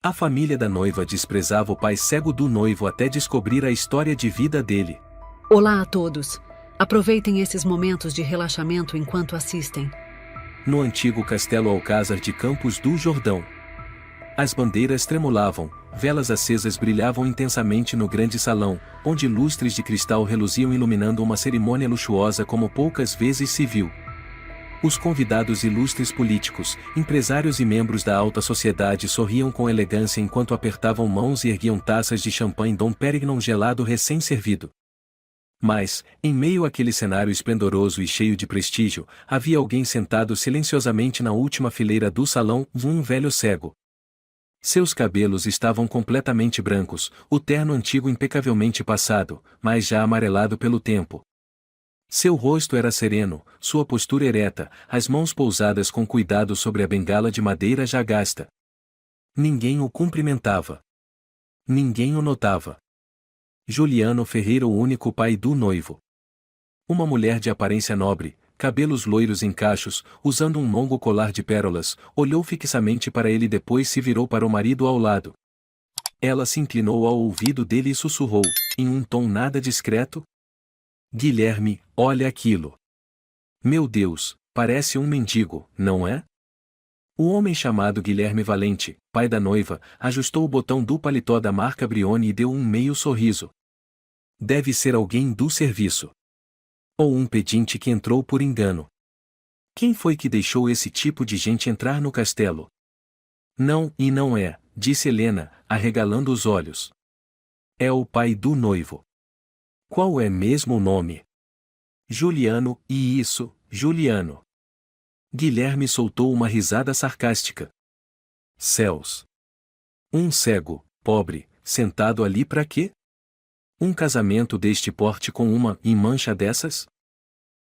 A família da noiva desprezava o pai cego do noivo até descobrir a história de vida dele. Olá a todos. Aproveitem esses momentos de relaxamento enquanto assistem. No antigo castelo Alcázar de Campos do Jordão. As bandeiras tremulavam, velas acesas brilhavam intensamente no grande salão, onde lustres de cristal reluziam iluminando uma cerimônia luxuosa como poucas vezes se viu. Os convidados ilustres políticos, empresários e membros da alta sociedade sorriam com elegância enquanto apertavam mãos e erguiam taças de champanhe Dom Pérignon gelado recém-servido. Mas, em meio àquele cenário esplendoroso e cheio de prestígio, havia alguém sentado silenciosamente na última fileira do salão, um velho cego. Seus cabelos estavam completamente brancos, o terno antigo impecavelmente passado, mas já amarelado pelo tempo. Seu rosto era sereno, sua postura ereta, as mãos pousadas com cuidado sobre a bengala de madeira já gasta. Ninguém o cumprimentava. Ninguém o notava. Juliano Ferreira, o único pai do noivo. Uma mulher de aparência nobre, cabelos loiros em cachos, usando um longo colar de pérolas, olhou fixamente para ele e depois se virou para o marido ao lado. Ela se inclinou ao ouvido dele e sussurrou, em um tom nada discreto: Guilherme, olha aquilo. Meu Deus, parece um mendigo, não é? O homem chamado Guilherme Valente, pai da noiva, ajustou o botão do paletó da marca Brioni e deu um meio sorriso. Deve ser alguém do serviço. Ou um pedinte que entrou por engano. Quem foi que deixou esse tipo de gente entrar no castelo? Não, e não é, disse Helena, arregalando os olhos. É o pai do noivo. Qual é mesmo o nome? Juliano, e isso, Juliano. Guilherme soltou uma risada sarcástica. Céus! Um cego, pobre, sentado ali pra quê? Um casamento deste porte com uma em mancha dessas?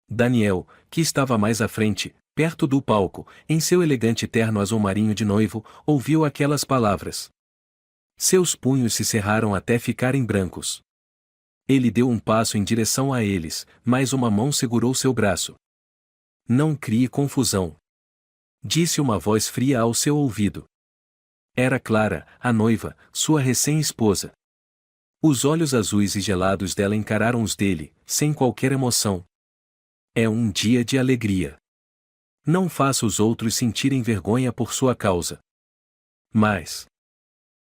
Daniel, que estava mais à frente, perto do palco, em seu elegante terno azul marinho de noivo, ouviu aquelas palavras. Seus punhos se cerraram até ficarem brancos. Ele deu um passo em direção a eles, mas uma mão segurou seu braço. Não crie confusão. Disse uma voz fria ao seu ouvido. Era Clara, a noiva, sua recém-esposa. Os olhos azuis e gelados dela encararam os dele, sem qualquer emoção. É um dia de alegria. Não faça os outros sentirem vergonha por sua causa. Mas...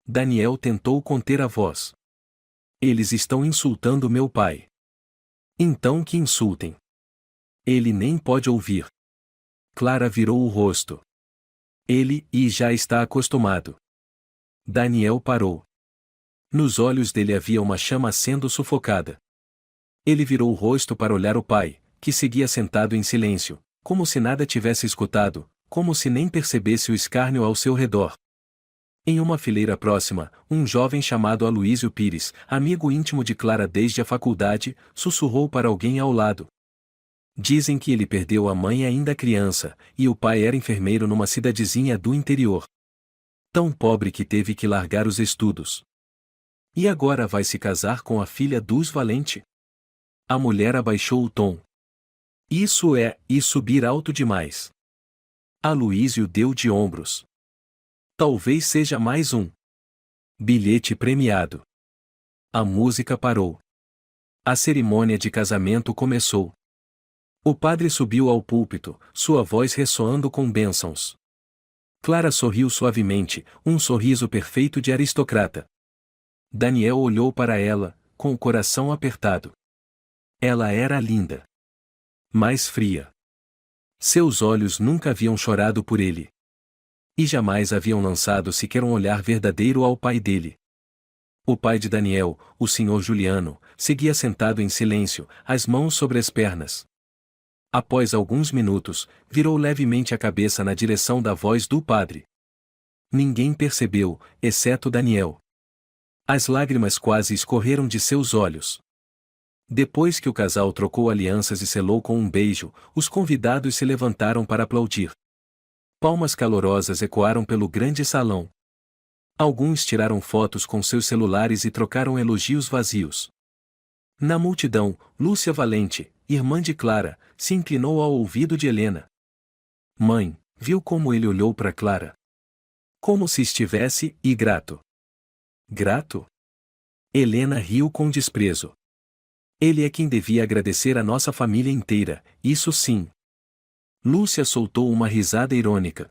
Daniel tentou conter a voz. Eles estão insultando meu pai. Então que insultem. Ele nem pode ouvir. Clara virou o rosto. Ele já está acostumado. Daniel parou. Nos olhos dele havia uma chama sendo sufocada. Ele virou o rosto para olhar o pai, que seguia sentado em silêncio, como se nada tivesse escutado, como se nem percebesse o escárnio ao seu redor. Em uma fileira próxima, um jovem chamado Aloísio Pires, amigo íntimo de Clara desde a faculdade, sussurrou para alguém ao lado. Dizem que ele perdeu a mãe ainda criança, e o pai era enfermeiro numa cidadezinha do interior. Tão pobre que teve que largar os estudos. E agora vai se casar com a filha dos Valente? A mulher abaixou o tom. Isso é, e subir alto demais. Aloísio deu de ombros. Talvez seja mais um bilhete premiado. A música parou. A cerimônia de casamento começou. O padre subiu ao púlpito, sua voz ressoando com bênçãos. Clara sorriu suavemente, um sorriso perfeito de aristocrata. Daniel olhou para ela, com o coração apertado. Ela era linda. Mas fria. Seus olhos nunca haviam chorado por ele. E jamais haviam lançado sequer um olhar verdadeiro ao pai dele. O pai de Daniel, o senhor Juliano, seguia sentado em silêncio, as mãos sobre as pernas. Após alguns minutos, virou levemente a cabeça na direção da voz do padre. Ninguém percebeu, exceto Daniel. As lágrimas quase escorreram de seus olhos. Depois que o casal trocou alianças e selou com um beijo, os convidados se levantaram para aplaudir. Palmas calorosas ecoaram pelo grande salão. Alguns tiraram fotos com seus celulares e trocaram elogios vazios. Na multidão, Lúcia Valente, irmã de Clara, se inclinou ao ouvido de Helena. Mãe, viu como ele olhou para Clara? Como se estivesse, e grato. Grato? Helena riu com desprezo. Ele é quem devia agradecer a nossa família inteira, isso sim. Lúcia soltou uma risada irônica.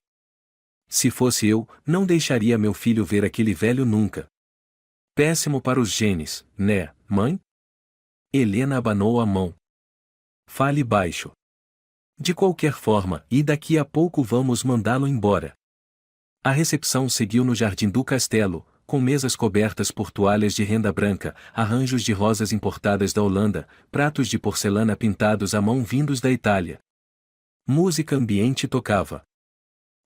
Se fosse eu, não deixaria meu filho ver aquele velho nunca. Péssimo para os genes, né, mãe? Helena abanou a mão. Fale baixo. De qualquer forma, e daqui a pouco vamos mandá-lo embora. A recepção seguiu no jardim do castelo, com mesas cobertas por toalhas de renda branca, arranjos de rosas importadas da Holanda, pratos de porcelana pintados à mão vindos da Itália. Música ambiente tocava.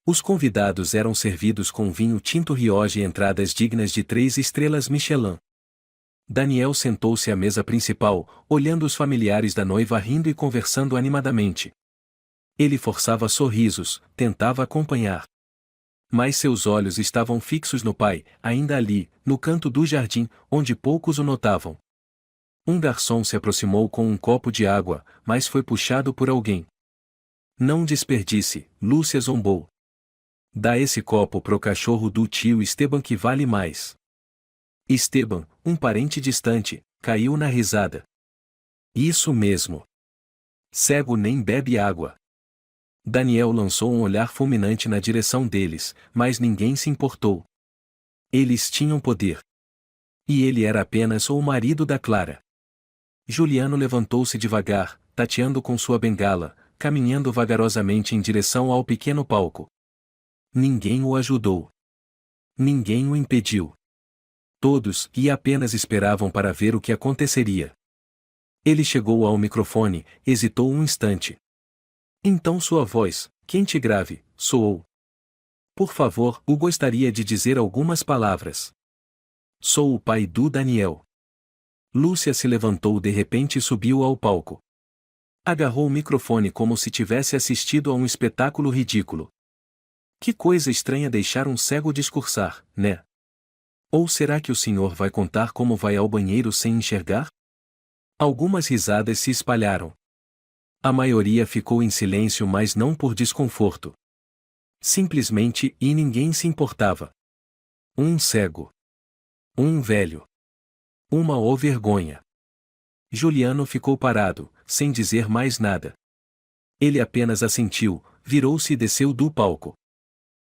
Os convidados eram servidos com vinho tinto Rioja e entradas dignas de 3 estrelas Michelin. Daniel sentou-se à mesa principal, olhando os familiares da noiva rindo e conversando animadamente. Ele forçava sorrisos, tentava acompanhar. Mas seus olhos estavam fixos no pai, ainda ali, no canto do jardim, onde poucos o notavam. Um garçom se aproximou com um copo de água, mas foi puxado por alguém. Não desperdice, Lúcia zombou. Dá esse copo pro cachorro do tio Esteban que vale mais. Esteban, um parente distante, caiu na risada. Isso mesmo. Cego nem bebe água. Daniel lançou um olhar fulminante na direção deles, mas ninguém se importou. Eles tinham poder. E ele era apenas o marido da Clara. Juliano levantou-se devagar, tateando com sua bengala, caminhando vagarosamente em direção ao pequeno palco. Ninguém o ajudou. Ninguém o impediu. Todos apenas esperavam para ver o que aconteceria. Ele chegou ao microfone, hesitou um instante. Então sua voz, quente e grave, soou. Por favor, eu gostaria de dizer algumas palavras. Sou o pai do Daniel. Lúcia se levantou de repente e subiu ao palco. Agarrou o microfone como se tivesse assistido a um espetáculo ridículo. Que coisa estranha deixar um cego discursar, né? Ou será que o senhor vai contar como vai ao banheiro sem enxergar? Algumas risadas se espalharam. A maioria ficou em silêncio, mas não por desconforto. Simplesmente, e ninguém se importava. Um cego. Um velho. Uma vergonha. Juliano ficou parado, sem dizer mais nada. Ele apenas assentiu, virou-se e desceu do palco.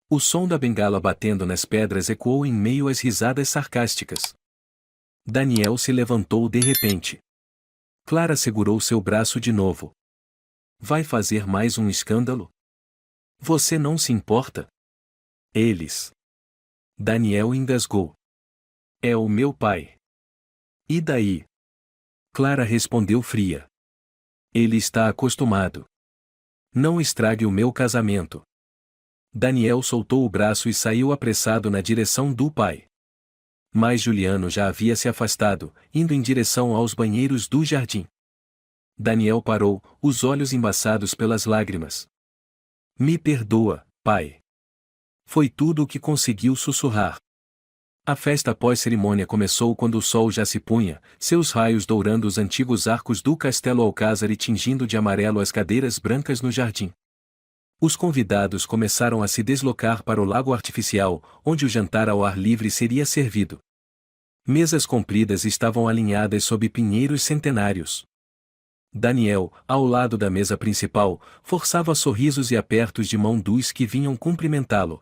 O som da bengala batendo nas pedras ecoou em meio às risadas sarcásticas. Daniel se levantou de repente. Clara segurou seu braço de novo. Vai fazer mais um escândalo? Você não se importa? Eles. Daniel engasgou. É o meu pai. E daí? Clara respondeu fria. Ele está acostumado. Não estrague o meu casamento. Daniel soltou o braço e saiu apressado na direção do pai. Mas Juliano já havia se afastado, indo em direção aos banheiros do jardim. Daniel parou, os olhos embaçados pelas lágrimas. Me perdoa, pai. Foi tudo o que conseguiu sussurrar. A festa pós-cerimônia começou quando o sol já se punha, seus raios dourando os antigos arcos do Castelo Alcázar e tingindo de amarelo as cadeiras brancas no jardim. Os convidados começaram a se deslocar para o lago artificial, onde o jantar ao ar livre seria servido. Mesas compridas estavam alinhadas sob pinheiros centenários. Daniel, ao lado da mesa principal, forçava sorrisos e apertos de mão dos que vinham cumprimentá-lo.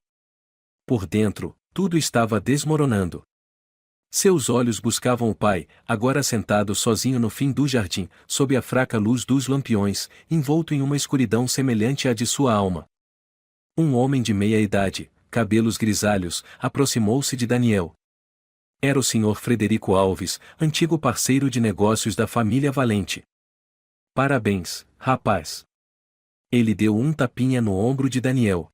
Por dentro, tudo estava desmoronando. Seus olhos buscavam o pai, agora sentado sozinho no fim do jardim, sob a fraca luz dos lampiões, envolto em uma escuridão semelhante à de sua alma. Um homem de meia idade, cabelos grisalhos, aproximou-se de Daniel. Era o Sr. Frederico Alves, antigo parceiro de negócios da família Valente. Parabéns, rapaz. Ele deu um tapinha no ombro de Daniel.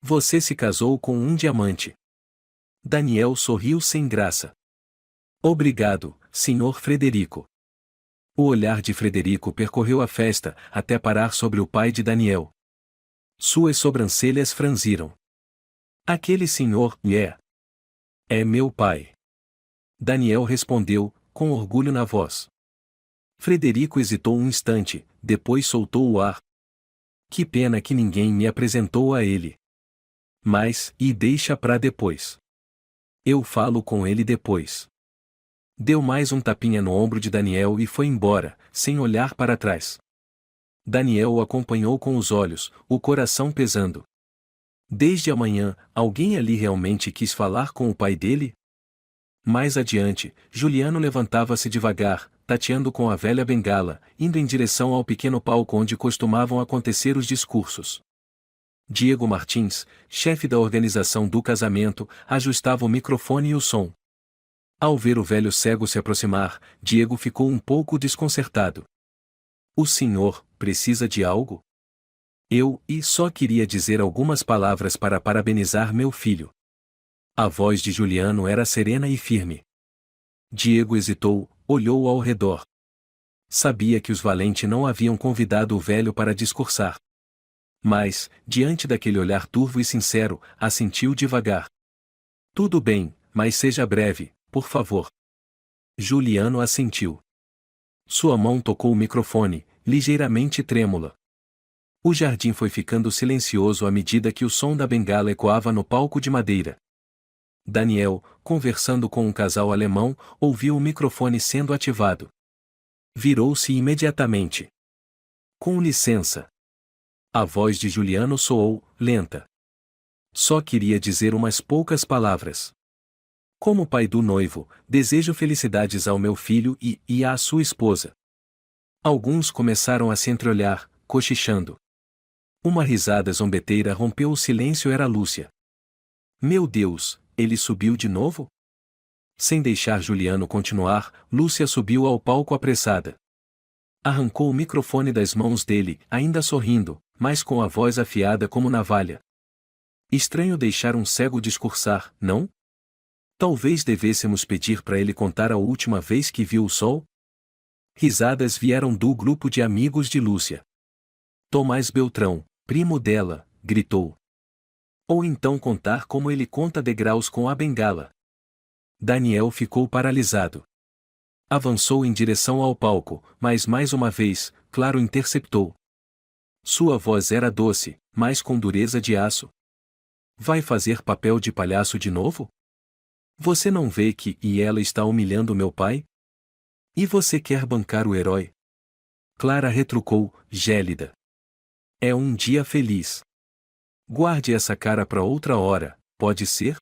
Você se casou com um diamante. Daniel sorriu sem graça. Obrigado, Sr. Frederico. O olhar de Frederico percorreu a festa, até parar sobre o pai de Daniel. Suas sobrancelhas franziram. Aquele senhor, é meu pai. Daniel respondeu, com orgulho na voz. Frederico hesitou um instante, depois soltou o ar. Que pena que ninguém me apresentou a ele. Mas, e deixa pra depois. Eu falo com ele depois. Deu mais um tapinha no ombro de Daniel e foi embora, sem olhar para trás. Daniel o acompanhou com os olhos, o coração pesando. Desde amanhã, alguém ali realmente quis falar com o pai dele? Mais adiante, Juliano levantava-se devagar, tateando com a velha bengala, indo em direção ao pequeno palco onde costumavam acontecer os discursos. Diego Martins, chefe da organização do casamento, ajustava o microfone e o som. Ao ver o velho cego se aproximar, Diego ficou um pouco desconcertado. O senhor precisa de algo? Só queria dizer algumas palavras para parabenizar meu filho. A voz de Juliano era serena e firme. Diego hesitou, olhou ao redor. Sabia que os Valente não haviam convidado o velho para discursar. Mas, diante daquele olhar turvo e sincero, assentiu devagar. Tudo bem, mas seja breve, por favor. Juliano assentiu. Sua mão tocou o microfone, ligeiramente trêmula. O jardim foi ficando silencioso à medida que o som da bengala ecoava no palco de madeira. Daniel, conversando com um casal alemão, ouviu o microfone sendo ativado. Virou-se imediatamente. Com licença. A voz de Juliano soou, lenta. Só queria dizer umas poucas palavras. Como pai do noivo, desejo felicidades ao meu filho e à sua esposa. Alguns começaram a se entreolhar, cochichando. Uma risada zombeteira rompeu o silêncio. Era Lúcia. Meu Deus, ele subiu de novo? Sem deixar Juliano continuar, Lúcia subiu ao palco apressada. Arrancou o microfone das mãos dele, ainda sorrindo, mas com a voz afiada como navalha. Estranho deixar um cego discursar, não? Talvez devêssemos pedir para ele contar a última vez que viu o sol? Risadas vieram do grupo de amigos de Lúcia. Tomás Beltrão, primo dela, gritou. Ou então contar como ele conta degraus com a bengala. Daniel ficou paralisado. Avançou em direção ao palco, mas mais uma vez, Claro interceptou. Sua voz era doce, mas com dureza de aço. Vai fazer papel de palhaço de novo? Você não vê que ela está humilhando meu pai? E você quer bancar o herói? Clara retrucou, gélida. É um dia feliz. Guarde essa cara para outra hora, pode ser?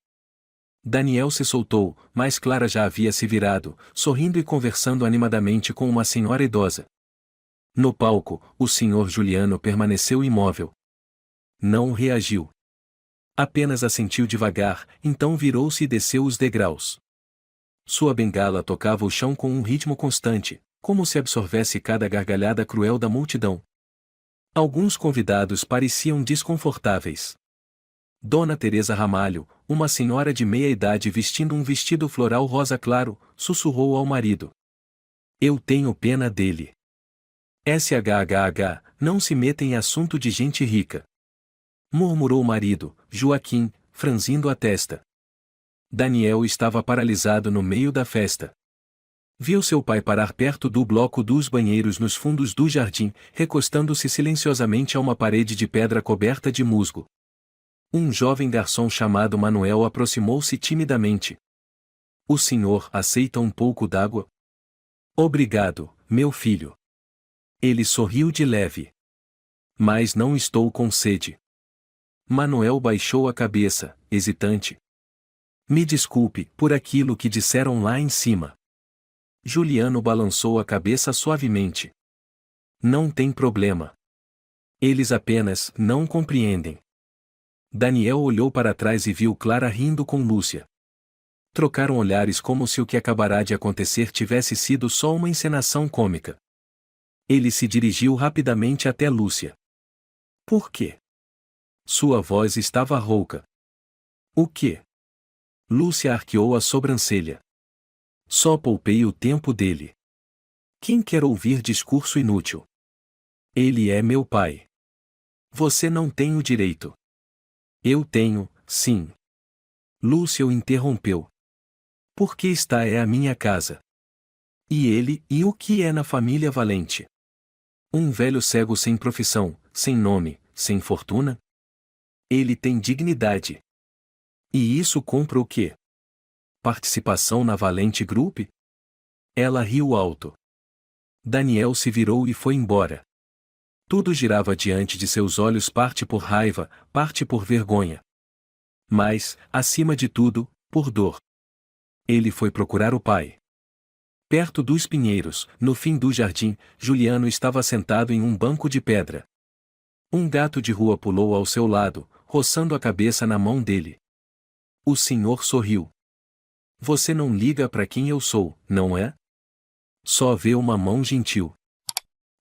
Daniel se soltou, mas Clara já havia se virado, sorrindo e conversando animadamente com uma senhora idosa. No palco, o senhor Juliano permaneceu imóvel. Não reagiu. Apenas assentiu devagar, então virou-se e desceu os degraus. Sua bengala tocava o chão com um ritmo constante, como se absorvesse cada gargalhada cruel da multidão. Alguns convidados pareciam desconfortáveis. Dona Teresa Ramalho, uma senhora de meia-idade vestindo um vestido floral rosa claro, sussurrou ao marido. Eu tenho pena dele. SHHH, não se meta em assunto de gente rica. Murmurou o marido, Joaquim, franzindo a testa. Daniel estava paralisado no meio da festa. Viu seu pai parar perto do bloco dos banheiros nos fundos do jardim, recostando-se silenciosamente a uma parede de pedra coberta de musgo. Um jovem garçom chamado Manuel aproximou-se timidamente. O senhor aceita um pouco d'água? Obrigado, meu filho. Ele sorriu de leve. Mas não estou com sede. Manuel baixou a cabeça, hesitante. Me desculpe por aquilo que disseram lá em cima. Juliano balançou a cabeça suavemente. Não tem problema. Eles apenas não compreendem. Daniel olhou para trás e viu Clara rindo com Lúcia. Trocaram olhares como se o que acabará de acontecer tivesse sido só uma encenação cômica. Ele se dirigiu rapidamente até Lúcia. Por quê? Sua voz estava rouca. O quê? Lúcia arqueou a sobrancelha. Só poupei o tempo dele. Quem quer ouvir discurso inútil? Ele é meu pai. Você não tem o direito. Eu tenho, sim. Lúcia o interrompeu. Porque esta é a minha casa. E o que é na família Valente? Um velho cego sem profissão, sem nome, sem fortuna? Ele tem dignidade. E isso compra o quê? Participação na Valente Group? Ela riu alto. Daniel se virou e foi embora. Tudo girava diante de seus olhos, parte por raiva, parte por vergonha. Mas, acima de tudo, por dor. Ele foi procurar o pai. Perto dos pinheiros, no fim do jardim, Juliano estava sentado em um banco de pedra. Um gato de rua pulou ao seu lado, roçando a cabeça na mão dele. O senhor sorriu. Você não liga para quem eu sou, não é? Só vê uma mão gentil.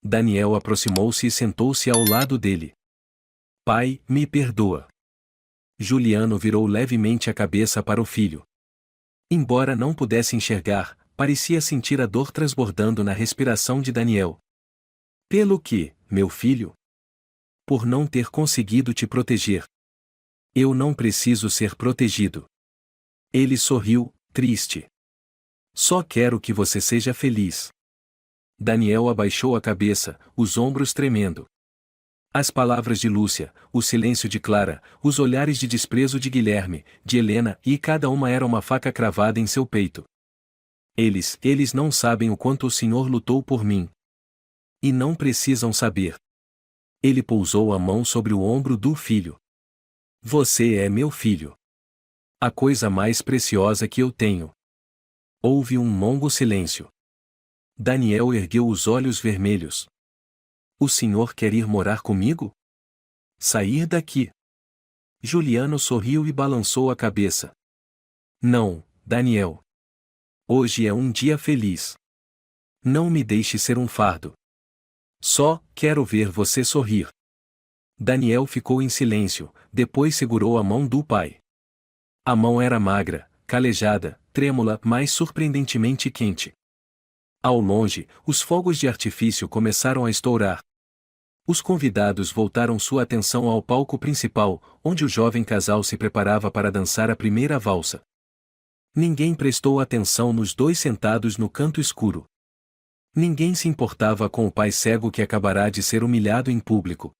Daniel aproximou-se e sentou-se ao lado dele. Pai, me perdoa. Juliano virou levemente a cabeça para o filho. Embora não pudesse enxergar, parecia sentir a dor transbordando na respiração de Daniel. Pelo que, meu filho? Por não ter conseguido te proteger. Eu não preciso ser protegido. Ele sorriu, triste. Só quero que você seja feliz. Daniel abaixou a cabeça, os ombros tremendo. As palavras de Lúcia, o silêncio de Clara, os olhares de desprezo de Guilherme, de Helena, e cada uma era uma faca cravada em seu peito. Eles não sabem o quanto o Senhor lutou por mim. E não precisam saber. Ele pousou a mão sobre o ombro do filho. Você é meu filho. A coisa mais preciosa que eu tenho. Houve um longo silêncio. Daniel ergueu os olhos vermelhos. O senhor quer ir morar comigo? Sair daqui? Juliano sorriu e balançou a cabeça. Não, Daniel. Hoje é um dia feliz. Não me deixe ser um fardo. Só quero ver você sorrir. Daniel ficou em silêncio, depois segurou a mão do pai. A mão era magra, calejada, trêmula, mas surpreendentemente quente. Ao longe, os fogos de artifício começaram a estourar. Os convidados voltaram sua atenção ao palco principal, onde o jovem casal se preparava para dançar a primeira valsa. Ninguém prestou atenção nos dois sentados no canto escuro. Ninguém se importava com o pai cego que acabará de ser humilhado em público.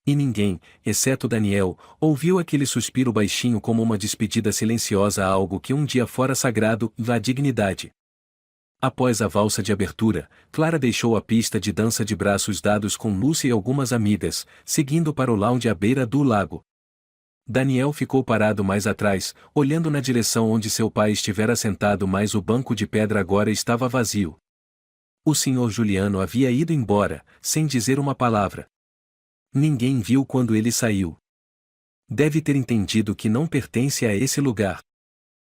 E ninguém, exceto Daniel, ouviu aquele suspiro baixinho como uma despedida silenciosa a algo que um dia fora sagrado, a dignidade. Após a valsa de abertura, Clara deixou a pista de dança de braços dados com Lúcia e algumas amigas, seguindo para o lounge à beira do lago. Daniel ficou parado mais atrás, olhando na direção onde seu pai estivera sentado, mas o banco de pedra agora estava vazio. O senhor Juliano havia ido embora, sem dizer uma palavra. Ninguém viu quando ele saiu. Deve ter entendido que não pertence a esse lugar,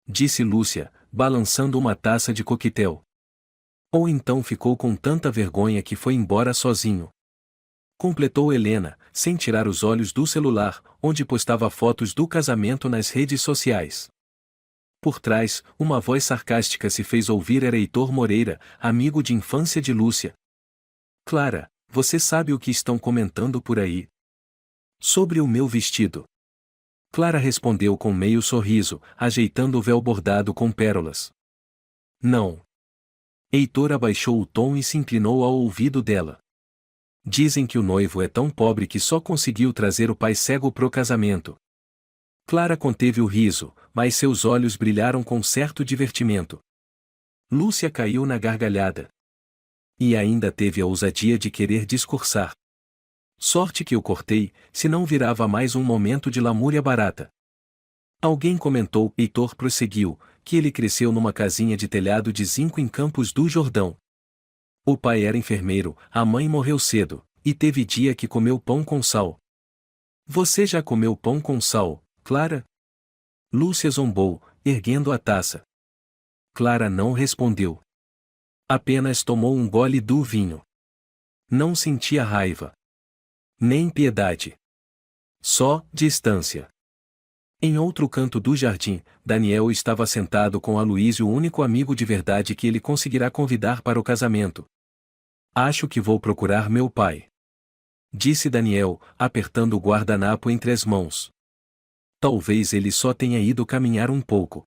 disse Lúcia, balançando uma taça de coquetel. Ou então ficou com tanta vergonha que foi embora sozinho. Completou Helena, sem tirar os olhos do celular, onde postava fotos do casamento nas redes sociais. Por trás, uma voz sarcástica se fez ouvir. Era Heitor Moreira, amigo de infância de Lúcia. Clara, você sabe o que estão comentando por aí? Sobre o meu vestido. Clara respondeu com meio sorriso, ajeitando o véu bordado com pérolas. Não. Heitor abaixou o tom e se inclinou ao ouvido dela. Dizem que o noivo é tão pobre que só conseguiu trazer o pai cego pro casamento. Clara conteve o riso, mas seus olhos brilharam com certo divertimento. Lúcia caiu na gargalhada. E ainda teve a ousadia de querer discursar. Sorte que eu cortei, senão virava mais um momento de lamúria barata. Alguém comentou, Heitor prosseguiu, que ele cresceu numa casinha de telhado de zinco em Campos do Jordão. O pai era enfermeiro, a mãe morreu cedo, e teve dia que comeu pão com sal. Você já comeu pão com sal, Clara? Lúcia zombou, erguendo a taça. Clara não respondeu. Apenas tomou um gole do vinho. Não sentia raiva. Nem piedade. Só distância. Em outro canto do jardim, Daniel estava sentado com Aloísio, o único amigo de verdade que ele conseguirá convidar para o casamento. Acho que vou procurar meu pai, disse Daniel, apertando o guardanapo entre as mãos. Talvez ele só tenha ido caminhar um pouco.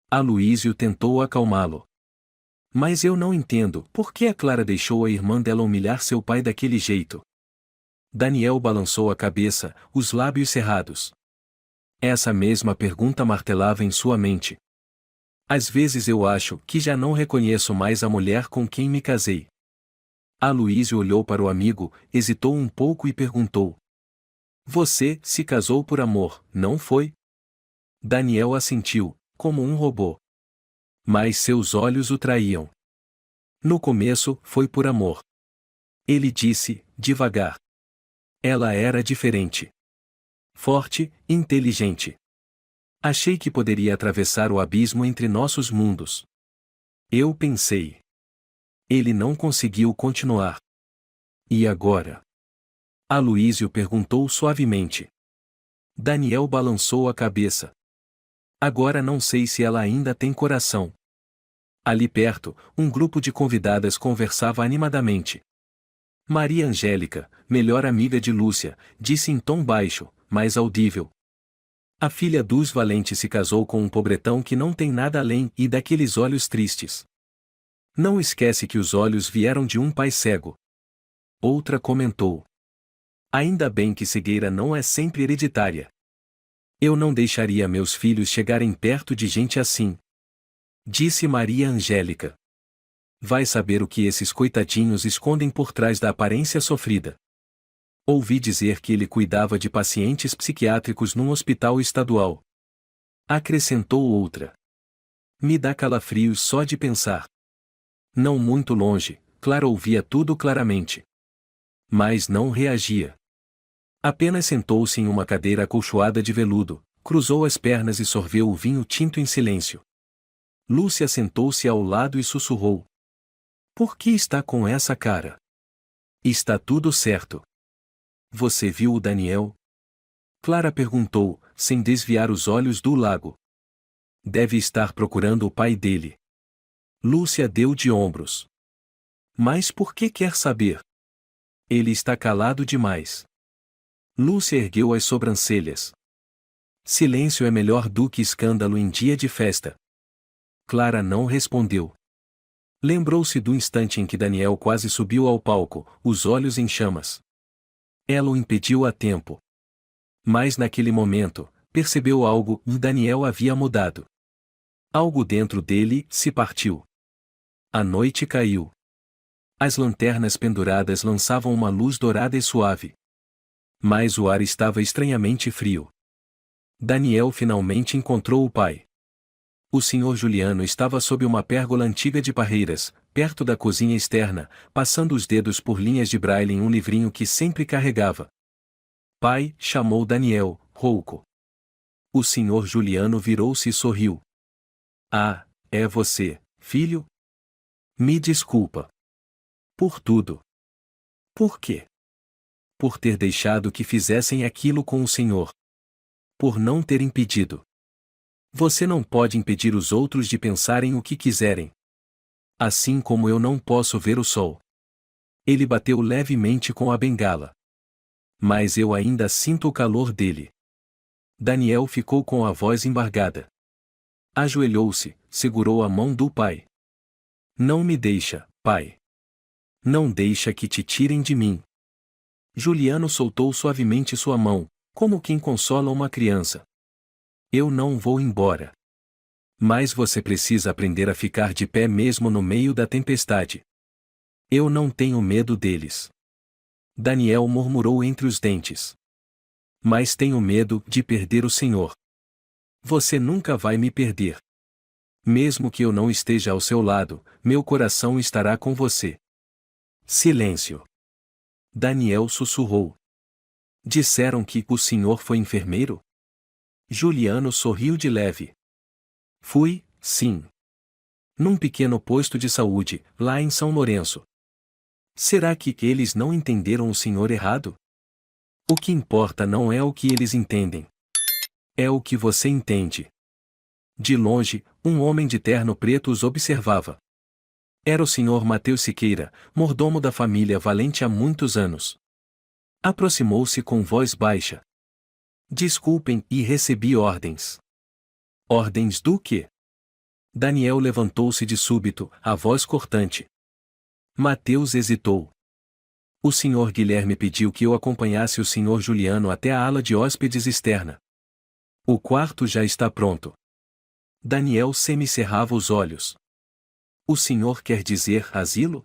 Aloísio tentou acalmá-lo. Mas eu não entendo por que a Clara deixou a irmã dela humilhar seu pai daquele jeito. Daniel balançou a cabeça, os lábios cerrados. Essa mesma pergunta martelava em sua mente. Às vezes eu acho que já não reconheço mais a mulher com quem me casei. Aloísio olhou para o amigo, hesitou um pouco e perguntou: Você se casou por amor, não foi? Daniel assentiu, como um robô. Mas seus olhos o traíam. No começo, foi por amor. Ele disse, devagar. Ela era diferente. Forte, inteligente. Achei que poderia atravessar o abismo entre nossos mundos. Eu pensei. Ele não conseguiu continuar. E agora? Aloísio perguntou suavemente. Daniel balançou a cabeça. Agora não sei se ela ainda tem coração. Ali perto, um grupo de convidadas conversava animadamente. Maria Angélica, melhor amiga de Lúcia, disse em tom baixo, mas audível. A filha dos Valentes se casou com um pobretão que não tem nada além e daqueles olhos tristes. Não esquece que os olhos vieram de um pai cego. Outra comentou. Ainda bem que cegueira não é sempre hereditária. Eu não deixaria meus filhos chegarem perto de gente assim. Disse Maria Angélica. Vai saber o que esses coitadinhos escondem por trás da aparência sofrida. Ouvi dizer que ele cuidava de pacientes psiquiátricos num hospital estadual. Acrescentou outra. Me dá calafrios só de pensar. Não muito longe, Clara ouvia tudo claramente. Mas não reagia. Apenas sentou-se em uma cadeira acolchoada de veludo, cruzou as pernas e sorveu o vinho tinto em silêncio. Lúcia sentou-se ao lado e sussurrou. Por que está com essa cara? Está tudo certo. Você viu o Daniel? Clara perguntou, sem desviar os olhos do lago. Deve estar procurando o pai dele. Lúcia deu de ombros. Mas por que quer saber? Ele está calado demais. Lúcia ergueu as sobrancelhas. Silêncio é melhor do que escândalo em dia de festa. Clara não respondeu. Lembrou-se do instante em que Daniel quase subiu ao palco, os olhos em chamas. Ela o impediu a tempo. Mas naquele momento, percebeu algo e Daniel havia mudado. Algo dentro dele se partiu. A noite caiu. As lanternas penduradas lançavam uma luz dourada e suave. Mas o ar estava estranhamente frio. Daniel finalmente encontrou o pai. O Sr. Juliano estava sob uma pérgola antiga de parreiras, perto da cozinha externa, passando os dedos por linhas de braille em um livrinho que sempre carregava. Pai, chamou Daniel, rouco. O Sr. Juliano virou-se e sorriu. Ah, é você, filho? Me desculpa. Por tudo. Por quê? Por ter deixado que fizessem aquilo com o Senhor. Por não ter impedido. Você não pode impedir os outros de pensarem o que quiserem. Assim como eu não posso ver o sol. Ele bateu levemente com a bengala. Mas eu ainda sinto o calor dele. Daniel ficou com a voz embargada. Ajoelhou-se, segurou a mão do pai. Não me deixa, pai. Não deixa que te tirem de mim. Juliano soltou suavemente sua mão, como quem consola uma criança. Eu não vou embora. Mas você precisa aprender a ficar de pé mesmo no meio da tempestade. Eu não tenho medo deles. Daniel murmurou entre os dentes. Mas tenho medo de perder o Senhor. Você nunca vai me perder. Mesmo que eu não esteja ao seu lado, meu coração estará com você. Silêncio. Daniel sussurrou. Disseram que o senhor foi enfermeiro? Juliano sorriu de leve. Fui, sim. Num pequeno posto de saúde, lá em São Lourenço. Será que eles não entenderam o senhor errado? O que importa não é o que eles entendem. É o que você entende. De longe, um homem de terno preto os observava. Era o senhor Mateus Siqueira, mordomo da família Valente há muitos anos. Aproximou-se com voz baixa. Desculpem, e recebi ordens. Ordens do quê? Daniel levantou-se de súbito, a voz cortante. Mateus hesitou. O Sr. Guilherme pediu que eu acompanhasse o Sr. Juliano até a ala de hóspedes externa. O quarto já está pronto. Daniel semicerrava os olhos. O senhor quer dizer asilo?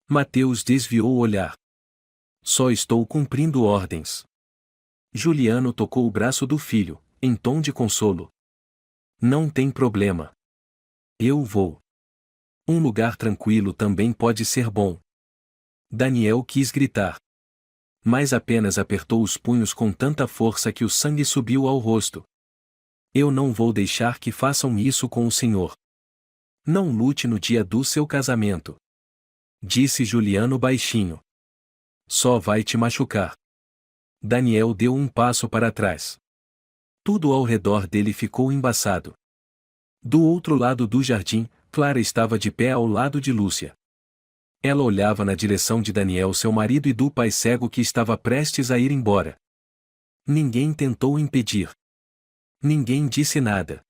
Mateus desviou o olhar. Só estou cumprindo ordens. Juliano tocou o braço do filho, em tom de consolo. Não tem problema. Eu vou. Um lugar tranquilo também pode ser bom. Daniel quis gritar. Mas apenas apertou os punhos com tanta força que o sangue subiu ao rosto. Eu não vou deixar que façam isso com o senhor. Não lute no dia do seu casamento. Disse Juliano baixinho. Só vai te machucar. Daniel deu um passo para trás. Tudo ao redor dele ficou embaçado. Do outro lado do jardim, Clara estava de pé ao lado de Lúcia. Ela olhava na direção de Daniel, seu marido, e do pai cego que estava prestes a ir embora. Ninguém tentou impedir. Ninguém disse nada.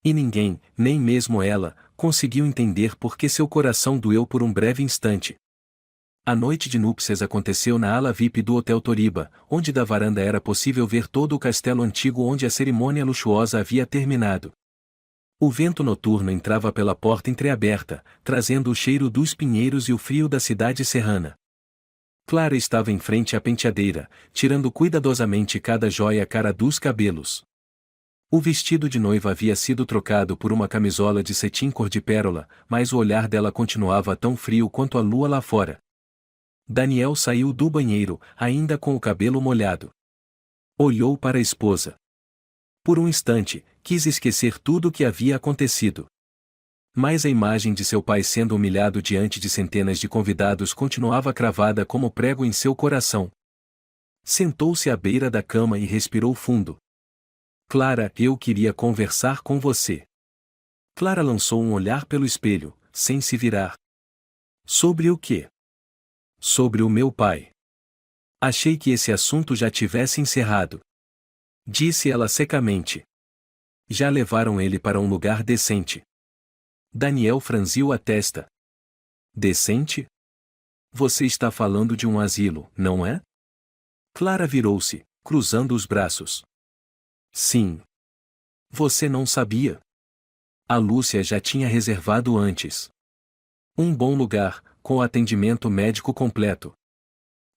E ninguém, nem mesmo ela, conseguiu entender por que seu coração doeu por um breve instante. A noite de núpcias aconteceu na ala VIP do Hotel Toriba, onde da varanda era possível ver todo o castelo antigo onde a cerimônia luxuosa havia terminado. O vento noturno entrava pela porta entreaberta, trazendo o cheiro dos pinheiros e o frio da cidade serrana. Clara estava em frente à penteadeira, tirando cuidadosamente cada jóia cara dos cabelos. O vestido de noiva havia sido trocado por uma camisola de cetim cor de pérola, mas o olhar dela continuava tão frio quanto a lua lá fora. Daniel saiu do banheiro, ainda com o cabelo molhado. Olhou para a esposa. Por um instante, quis esquecer tudo o que havia acontecido. Mas a imagem de seu pai sendo humilhado diante de centenas de convidados continuava cravada como prego em seu coração. Sentou-se à beira da cama e respirou fundo. Clara, eu queria conversar com você. Clara lançou um olhar pelo espelho, sem se virar. Sobre o quê? Sobre o meu pai. Achei que esse assunto já tivesse encerrado. Disse ela secamente. Já levaram ele para um lugar decente. Daniel franziu a testa. Decente? Você está falando de um asilo, não é? Clara virou-se, cruzando os braços. Sim. Você não sabia? A Lúcia já tinha reservado antes. Um bom lugar, com atendimento médico completo.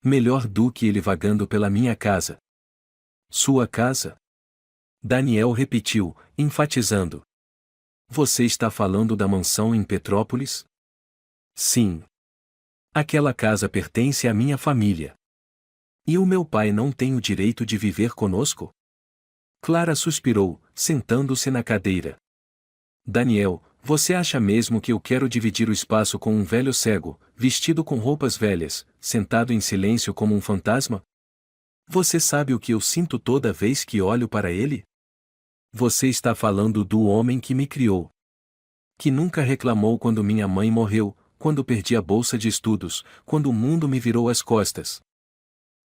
Melhor do que ele vagando pela minha casa. Sua casa? Daniel repetiu, enfatizando. Você está falando da mansão em Petrópolis? Sim. Aquela casa pertence à minha família. E o meu pai não tem o direito de viver conosco? Clara suspirou, sentando-se na cadeira. Daniel, você acha mesmo que eu quero dividir o espaço com um velho cego, vestido com roupas velhas, sentado em silêncio como um fantasma? Você sabe o que eu sinto toda vez que olho para ele? Você está falando do homem que me criou. Que nunca reclamou quando minha mãe morreu, quando perdi a bolsa de estudos, quando o mundo me virou as costas.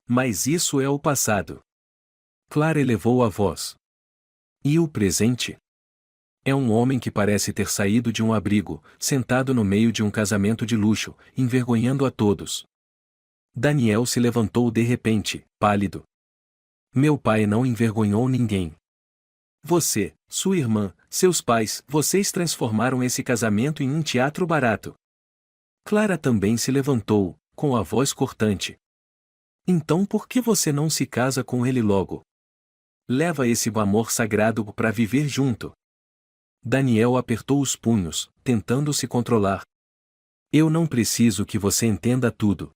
Mas isso é o passado. Clara elevou a voz. E o presente? É um homem que parece ter saído de um abrigo, sentado no meio de um casamento de luxo, envergonhando a todos. Daniel se levantou de repente, pálido. Meu pai não envergonhou ninguém. Você, sua irmã, seus pais, vocês transformaram esse casamento em um teatro barato. Clara também se levantou, com a voz cortante. Então por que você não se casa com ele logo? Leva esse amor sagrado para viver junto. Daniel apertou os punhos, tentando se controlar. Eu não preciso que você entenda tudo.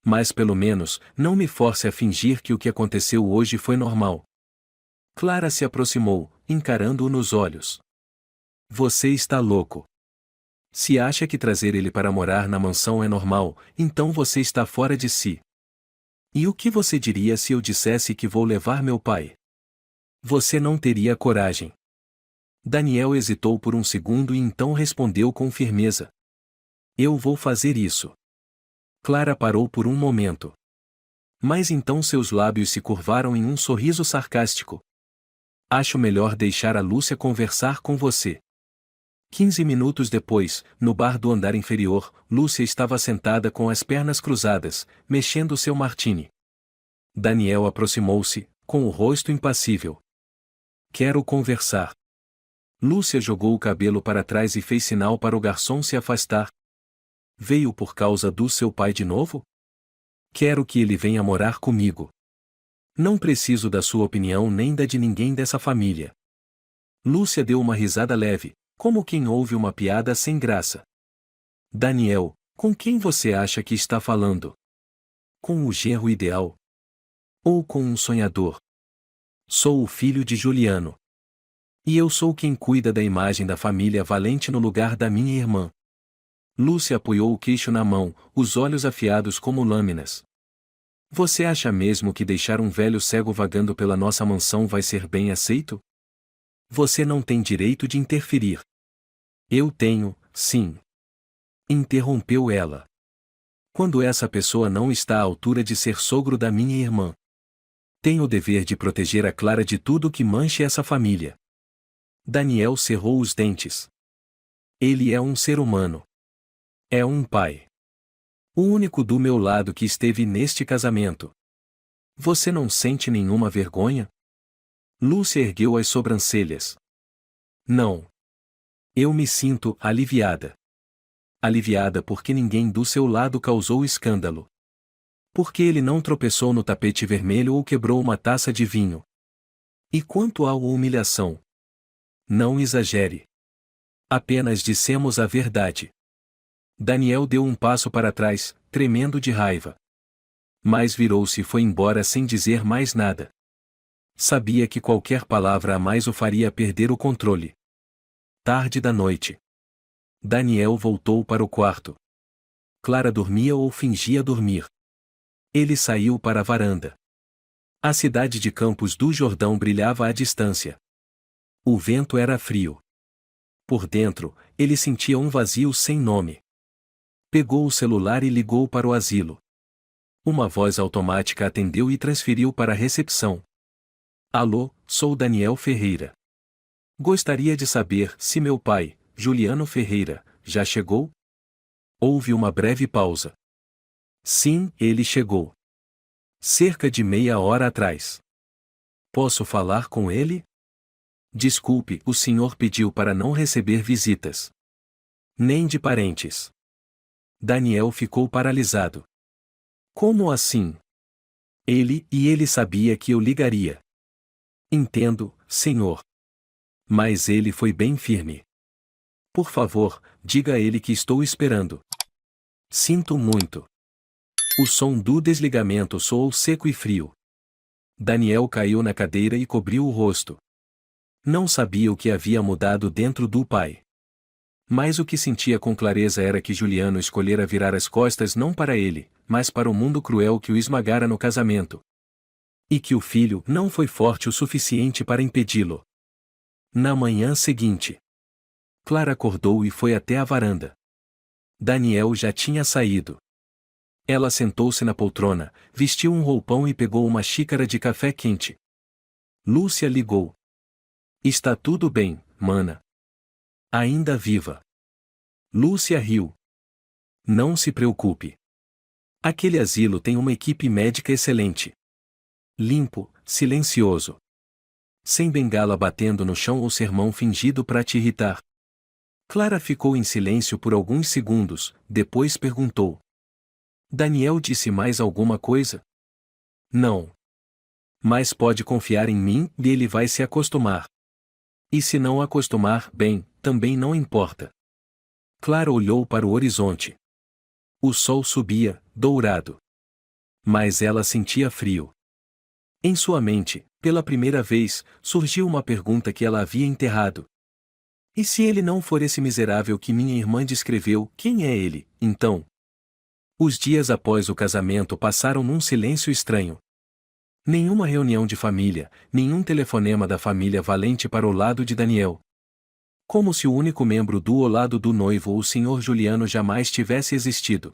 Mas pelo menos, não me force a fingir que o que aconteceu hoje foi normal. Clara se aproximou, encarando-o nos olhos. Você está louco. Se acha que trazer ele para morar na mansão é normal, então você está fora de si. E o que você diria se eu dissesse que vou levar meu pai? Você não teria coragem. Daniel hesitou por um segundo e então respondeu com firmeza. Eu vou fazer isso. Clara parou por um momento. Mas então seus lábios se curvaram em um sorriso sarcástico. Acho melhor deixar a Lúcia conversar com você. 15 minutos depois, no bar do andar inferior, Lúcia estava sentada com as pernas cruzadas, mexendo seu martini. Daniel aproximou-se, com o rosto impassível. Quero conversar. Lúcia jogou o cabelo para trás e fez sinal para o garçom se afastar. Veio por causa do seu pai de novo? Quero que ele venha morar comigo. Não preciso da sua opinião nem da de ninguém dessa família. Lúcia deu uma risada leve, como quem ouve uma piada sem graça. Daniel, com quem você acha que está falando? Com o genro ideal? Ou com um sonhador? Sou o filho de Juliano. E eu sou quem cuida da imagem da família Valente no lugar da minha irmã. Lúcia apoiou o queixo na mão, os olhos afiados como lâminas. Você acha mesmo que deixar um velho cego vagando pela nossa mansão vai ser bem aceito? Você não tem direito de interferir. Eu tenho, sim. Interrompeu ela. Quando essa pessoa não está à altura de ser sogro da minha irmã. Tenho o dever de proteger a Clara de tudo que manche essa família. Daniel cerrou os dentes. Ele é um ser humano. É um pai. O único do meu lado que esteve neste casamento. Você não sente nenhuma vergonha? Lúcia ergueu as sobrancelhas. Não. Eu me sinto aliviada. Aliviada porque ninguém do seu lado causou escândalo. Porque ele não tropeçou no tapete vermelho ou quebrou uma taça de vinho. E quanto à humilhação? Não exagere. Apenas dissemos a verdade. Daniel deu um passo para trás, tremendo de raiva. Mas virou-se e foi embora sem dizer mais nada. Sabia que qualquer palavra a mais o faria perder o controle. Tarde da noite. Daniel voltou para o quarto. Clara dormia ou fingia dormir. Ele saiu para a varanda. A cidade de Campos do Jordão brilhava à distância. O vento era frio. Por dentro, ele sentia um vazio sem nome. Pegou o celular e ligou para o asilo. Uma voz automática atendeu e transferiu para a recepção. Alô, sou Daniel Ferreira. Gostaria de saber se meu pai, Juliano Ferreira, já chegou? Houve uma breve pausa. Sim, ele chegou. Cerca de meia hora atrás. Posso falar com ele? Desculpe, o senhor pediu para não receber visitas. Nem de parentes. Daniel ficou paralisado. Como assim? Ele sabia que eu ligaria. Entendo, senhor. Mas ele foi bem firme. Por favor, diga a ele que estou esperando. Sinto muito. O som do desligamento soou seco e frio. Daniel caiu na cadeira e cobriu o rosto. Não sabia o que havia mudado dentro do pai. Mas o que sentia com clareza era que Juliano escolhera virar as costas não para ele, mas para o mundo cruel que o esmagara no casamento. E que o filho não foi forte o suficiente para impedi-lo. Na manhã seguinte, Clara acordou e foi até a varanda. Daniel já tinha saído. Ela sentou-se na poltrona, vestiu um roupão e pegou uma xícara de café quente. Lúcia ligou. Está tudo bem, mana. Ainda viva. Lúcia riu. Não se preocupe. Aquele asilo tem uma equipe médica excelente. Limpo, silencioso. Sem bengala batendo no chão ou sermão fingido para te irritar. Clara ficou em silêncio por alguns segundos, depois perguntou. Daniel disse mais alguma coisa? Não. Mas pode confiar em mim e ele vai se acostumar. E se não acostumar, bem, também não importa. Clara olhou para o horizonte. O sol subia, dourado. Mas ela sentia frio. Em sua mente, pela primeira vez, surgiu uma pergunta que ela havia enterrado. E se ele não for esse miserável que minha irmã descreveu, quem é ele, então? Os dias após o casamento passaram num silêncio estranho. Nenhuma reunião de família, nenhum telefonema da família Valente para o lado de Daniel. Como se o único membro do lado do noivo ou o Sr. Juliano jamais tivesse existido.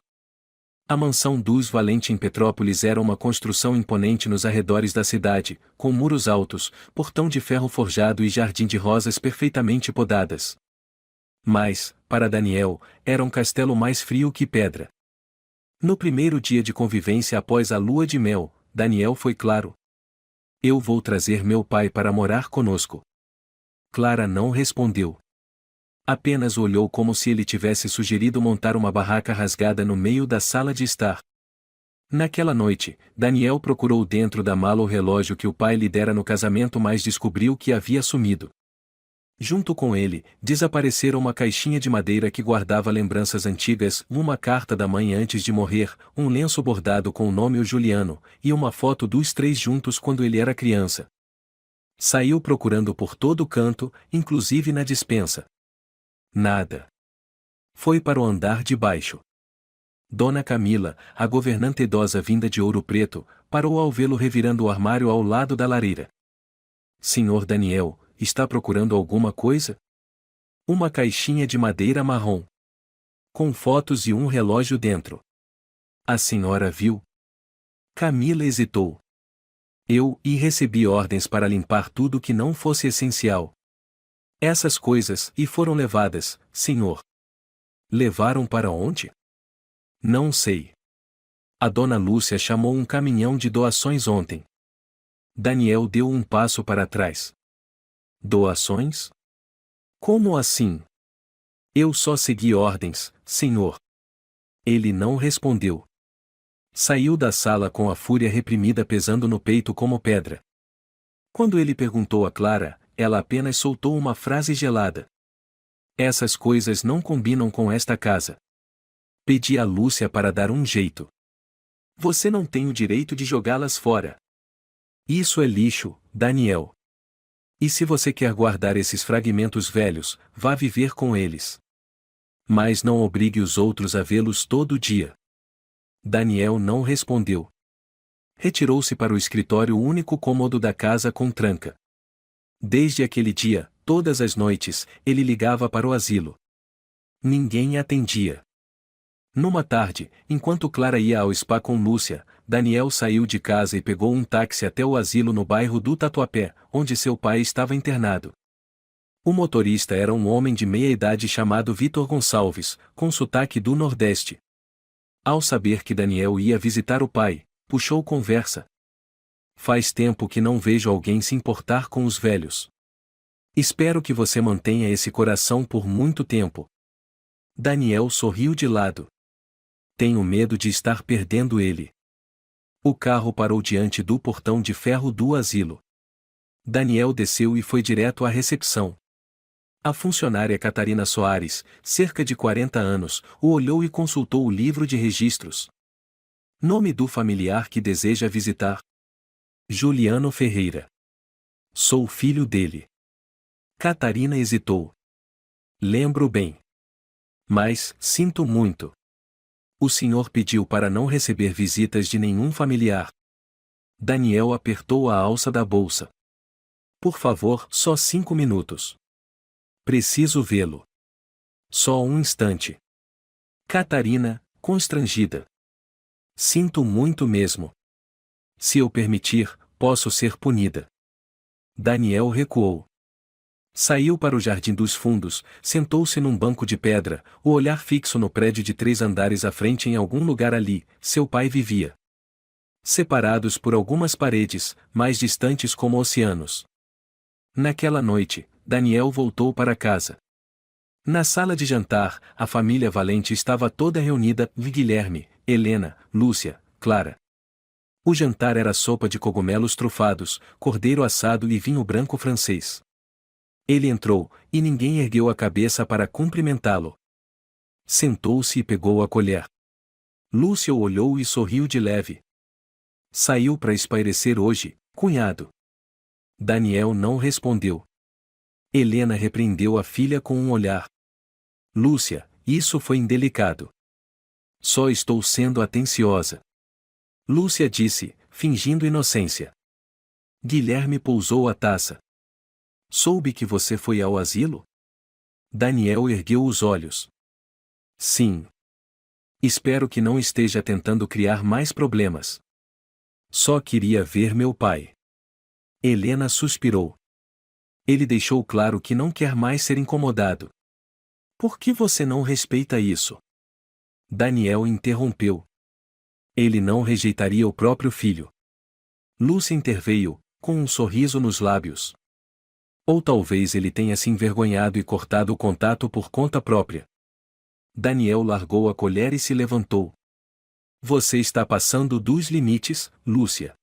A mansão dos Valente em Petrópolis era uma construção imponente nos arredores da cidade, com muros altos, portão de ferro forjado e jardim de rosas perfeitamente podadas. Mas, para Daniel, era um castelo mais frio que pedra. No primeiro dia de convivência após a lua de mel, Daniel foi claro: eu vou trazer meu pai para morar conosco. Clara não respondeu. Apenas olhou como se ele tivesse sugerido montar uma barraca rasgada no meio da sala de estar. Naquela noite, Daniel procurou dentro da mala o relógio que o pai lhe dera no casamento, mas descobriu que havia sumido. Junto com ele, desaparecera uma caixinha de madeira que guardava lembranças antigas, uma carta da mãe antes de morrer, um lenço bordado com o nome Juliano, e uma foto dos três juntos quando ele era criança. Saiu procurando por todo canto, inclusive na despensa. Nada. Foi para o andar de baixo. Dona Camila, a governanta idosa vinda de Ouro Preto, parou ao vê-lo revirando o armário ao lado da lareira. Senhor Daniel, está procurando alguma coisa? Uma caixinha de madeira marrom. Com fotos e um relógio dentro. A senhora viu? Camila hesitou. Eu recebi ordens para limpar tudo que não fosse essencial. Essas coisas foram levadas, senhor. Levaram para onde? Não sei. A dona Lúcia chamou um caminhão de doações ontem. Daniel deu um passo para trás. Doações? Como assim? Eu só segui ordens, senhor. Ele não respondeu. Saiu da sala com a fúria reprimida pesando no peito como pedra. Quando ele perguntou a Clara, ela apenas soltou uma frase gelada. Essas coisas não combinam com esta casa. Pedi a Lúcia para dar um jeito. Você não tem o direito de jogá-las fora. Isso é lixo, Daniel. E se você quer guardar esses fragmentos velhos, vá viver com eles. Mas não obrigue os outros a vê-los todo dia. Daniel não respondeu. Retirou-se para o escritório, o único cômodo da casa com tranca. Desde aquele dia, todas as noites, ele ligava para o asilo. Ninguém atendia. Numa tarde, enquanto Clara ia ao spa com Lúcia, Daniel saiu de casa e pegou um táxi até o asilo no bairro do Tatuapé, onde seu pai estava internado. O motorista era um homem de meia-idade chamado Vitor Gonçalves, com sotaque do Nordeste. Ao saber que Daniel ia visitar o pai, puxou conversa. Faz tempo que não vejo alguém se importar com os velhos. Espero que você mantenha esse coração por muito tempo. Daniel sorriu de lado. Tenho medo de estar perdendo ele. O carro parou diante do portão de ferro do asilo. Daniel desceu e foi direto à recepção. A funcionária Catarina Soares, cerca de 40 anos, o olhou e consultou o livro de registros. Nome do familiar que deseja visitar? Juliano Ferreira. Sou filho dele. Catarina hesitou. Lembro bem. Mas, sinto muito. O senhor pediu para não receber visitas de nenhum familiar. Daniel apertou a alça da bolsa. Por favor, só 5 minutos. Preciso vê-lo. Só um instante. Catarina, constrangida. Sinto muito mesmo. Se eu permitir, posso ser punida. Daniel recuou. Saiu para o jardim dos fundos, sentou-se num banco de pedra, o olhar fixo no prédio de 3 andares à frente. Em algum lugar ali, seu pai vivia. Separados por algumas paredes, mais distantes como oceanos. Naquela noite, Daniel voltou para casa. Na sala de jantar, a família Valente estava toda reunida: Guilherme, Helena, Lúcia, Clara. O jantar era sopa de cogumelos trufados, cordeiro assado e vinho branco francês. Ele entrou, e ninguém ergueu a cabeça para cumprimentá-lo. Sentou-se e pegou a colher. Lúcia o olhou e sorriu de leve. Saiu para espairecer hoje, cunhado? Daniel não respondeu. Helena repreendeu a filha com um olhar. Lúcia, isso foi indelicado. Só estou sendo atenciosa. Lúcia disse, fingindo inocência. Guilherme pousou a taça. Soube que você foi ao asilo? Daniel ergueu os olhos. Sim. Espero que não esteja tentando criar mais problemas. Só queria ver meu pai. Helena suspirou. Ele deixou claro que não quer mais ser incomodado. Por que você não respeita isso? Daniel interrompeu. Ele não rejeitaria o próprio filho. Lúcia interveio, com um sorriso nos lábios. Ou talvez ele tenha se envergonhado e cortado o contato por conta própria. Daniel largou a colher e se levantou. Você está passando dos limites, Lúcia.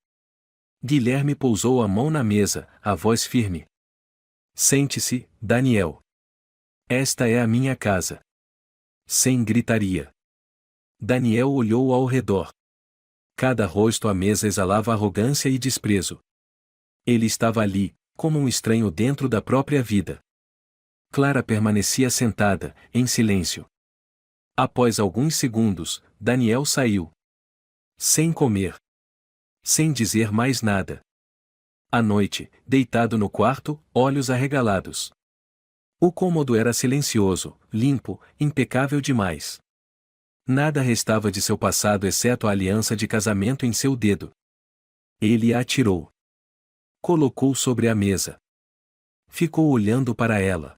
Guilherme pousou a mão na mesa, a voz firme. Sente-se, Daniel. Esta é a minha casa. Sem gritaria. Daniel olhou ao redor. Cada rosto à mesa exalava arrogância e desprezo. Ele estava ali, como um estranho dentro da própria vida. Clara permanecia sentada, em silêncio. Após alguns segundos, Daniel saiu. Sem comer. Sem dizer mais nada. À noite, deitado no quarto, olhos arregalados. O cômodo era silencioso, limpo, impecável demais. Nada restava de seu passado exceto a aliança de casamento em seu dedo. Ele a atirou. Colocou sobre a mesa. Ficou olhando para ela.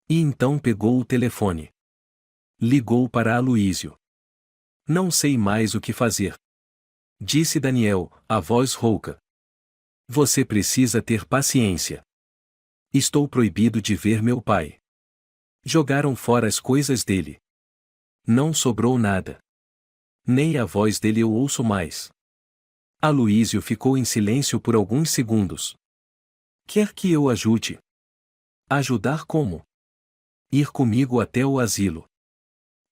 E então pegou o telefone. Ligou para Aloísio. Não sei mais o que fazer. Disse Daniel, a voz rouca. Você precisa ter paciência. Estou proibido de ver meu pai. Jogaram fora as coisas dele. Não sobrou nada. Nem a voz dele eu ouço mais. Aloísio ficou em silêncio por alguns segundos. Quer que eu ajude? Ajudar como? Ir comigo até o asilo.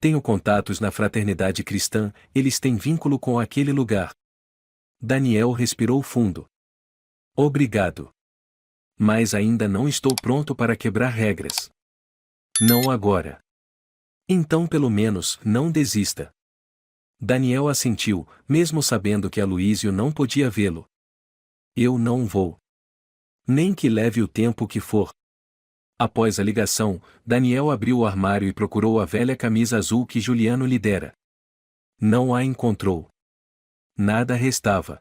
Tenho contatos na fraternidade cristã, eles têm vínculo com aquele lugar. Daniel respirou fundo. Obrigado. Mas ainda não estou pronto para quebrar regras. Não agora. Então pelo menos, não desista. Daniel assentiu, mesmo sabendo que Aloísio não podia vê-lo. Eu não vou. Nem que leve o tempo que for. Após a ligação, Daniel abriu o armário e procurou a velha camisa azul que Juliano lhe dera. Não a encontrou. Nada restava.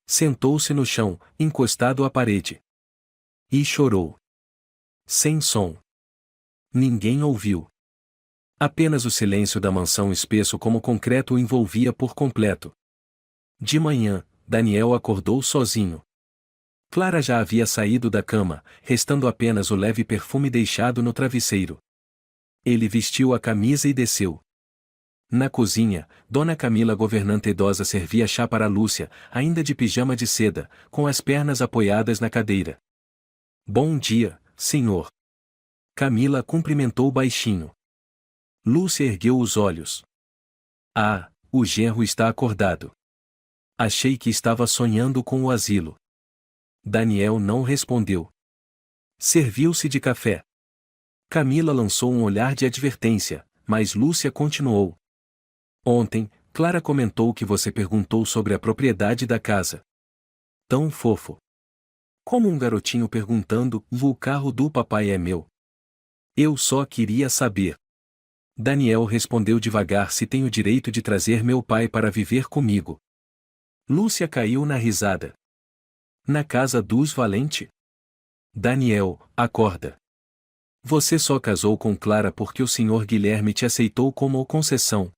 Sentou-se no chão, encostado à parede. E chorou. Sem som. Ninguém ouviu. Apenas o silêncio da mansão espesso como concreto o envolvia por completo. De manhã, Daniel acordou sozinho. Clara já havia saído da cama, restando apenas o leve perfume deixado no travesseiro. Ele vestiu a camisa e desceu. Na cozinha, Dona Camila governanta idosa servia chá para Lúcia, ainda de pijama de seda, com as pernas apoiadas na cadeira. Bom dia, senhor. Camila cumprimentou baixinho. Lúcia ergueu os olhos. Ah, o genro está acordado. Achei que estava sonhando com o asilo. Daniel não respondeu. Serviu-se de café. Camila lançou um olhar de advertência, mas Lúcia continuou. Ontem, Clara comentou que você perguntou sobre a propriedade da casa. Tão fofo. Como um garotinho perguntando, o carro do papai é meu. Eu só queria saber. Daniel respondeu devagar se tenho o direito de trazer meu pai para viver comigo. Lúcia caiu na risada. Na casa dos Valente? Daniel, acorda. Você só casou com Clara porque o senhor Guilherme te aceitou como concessão.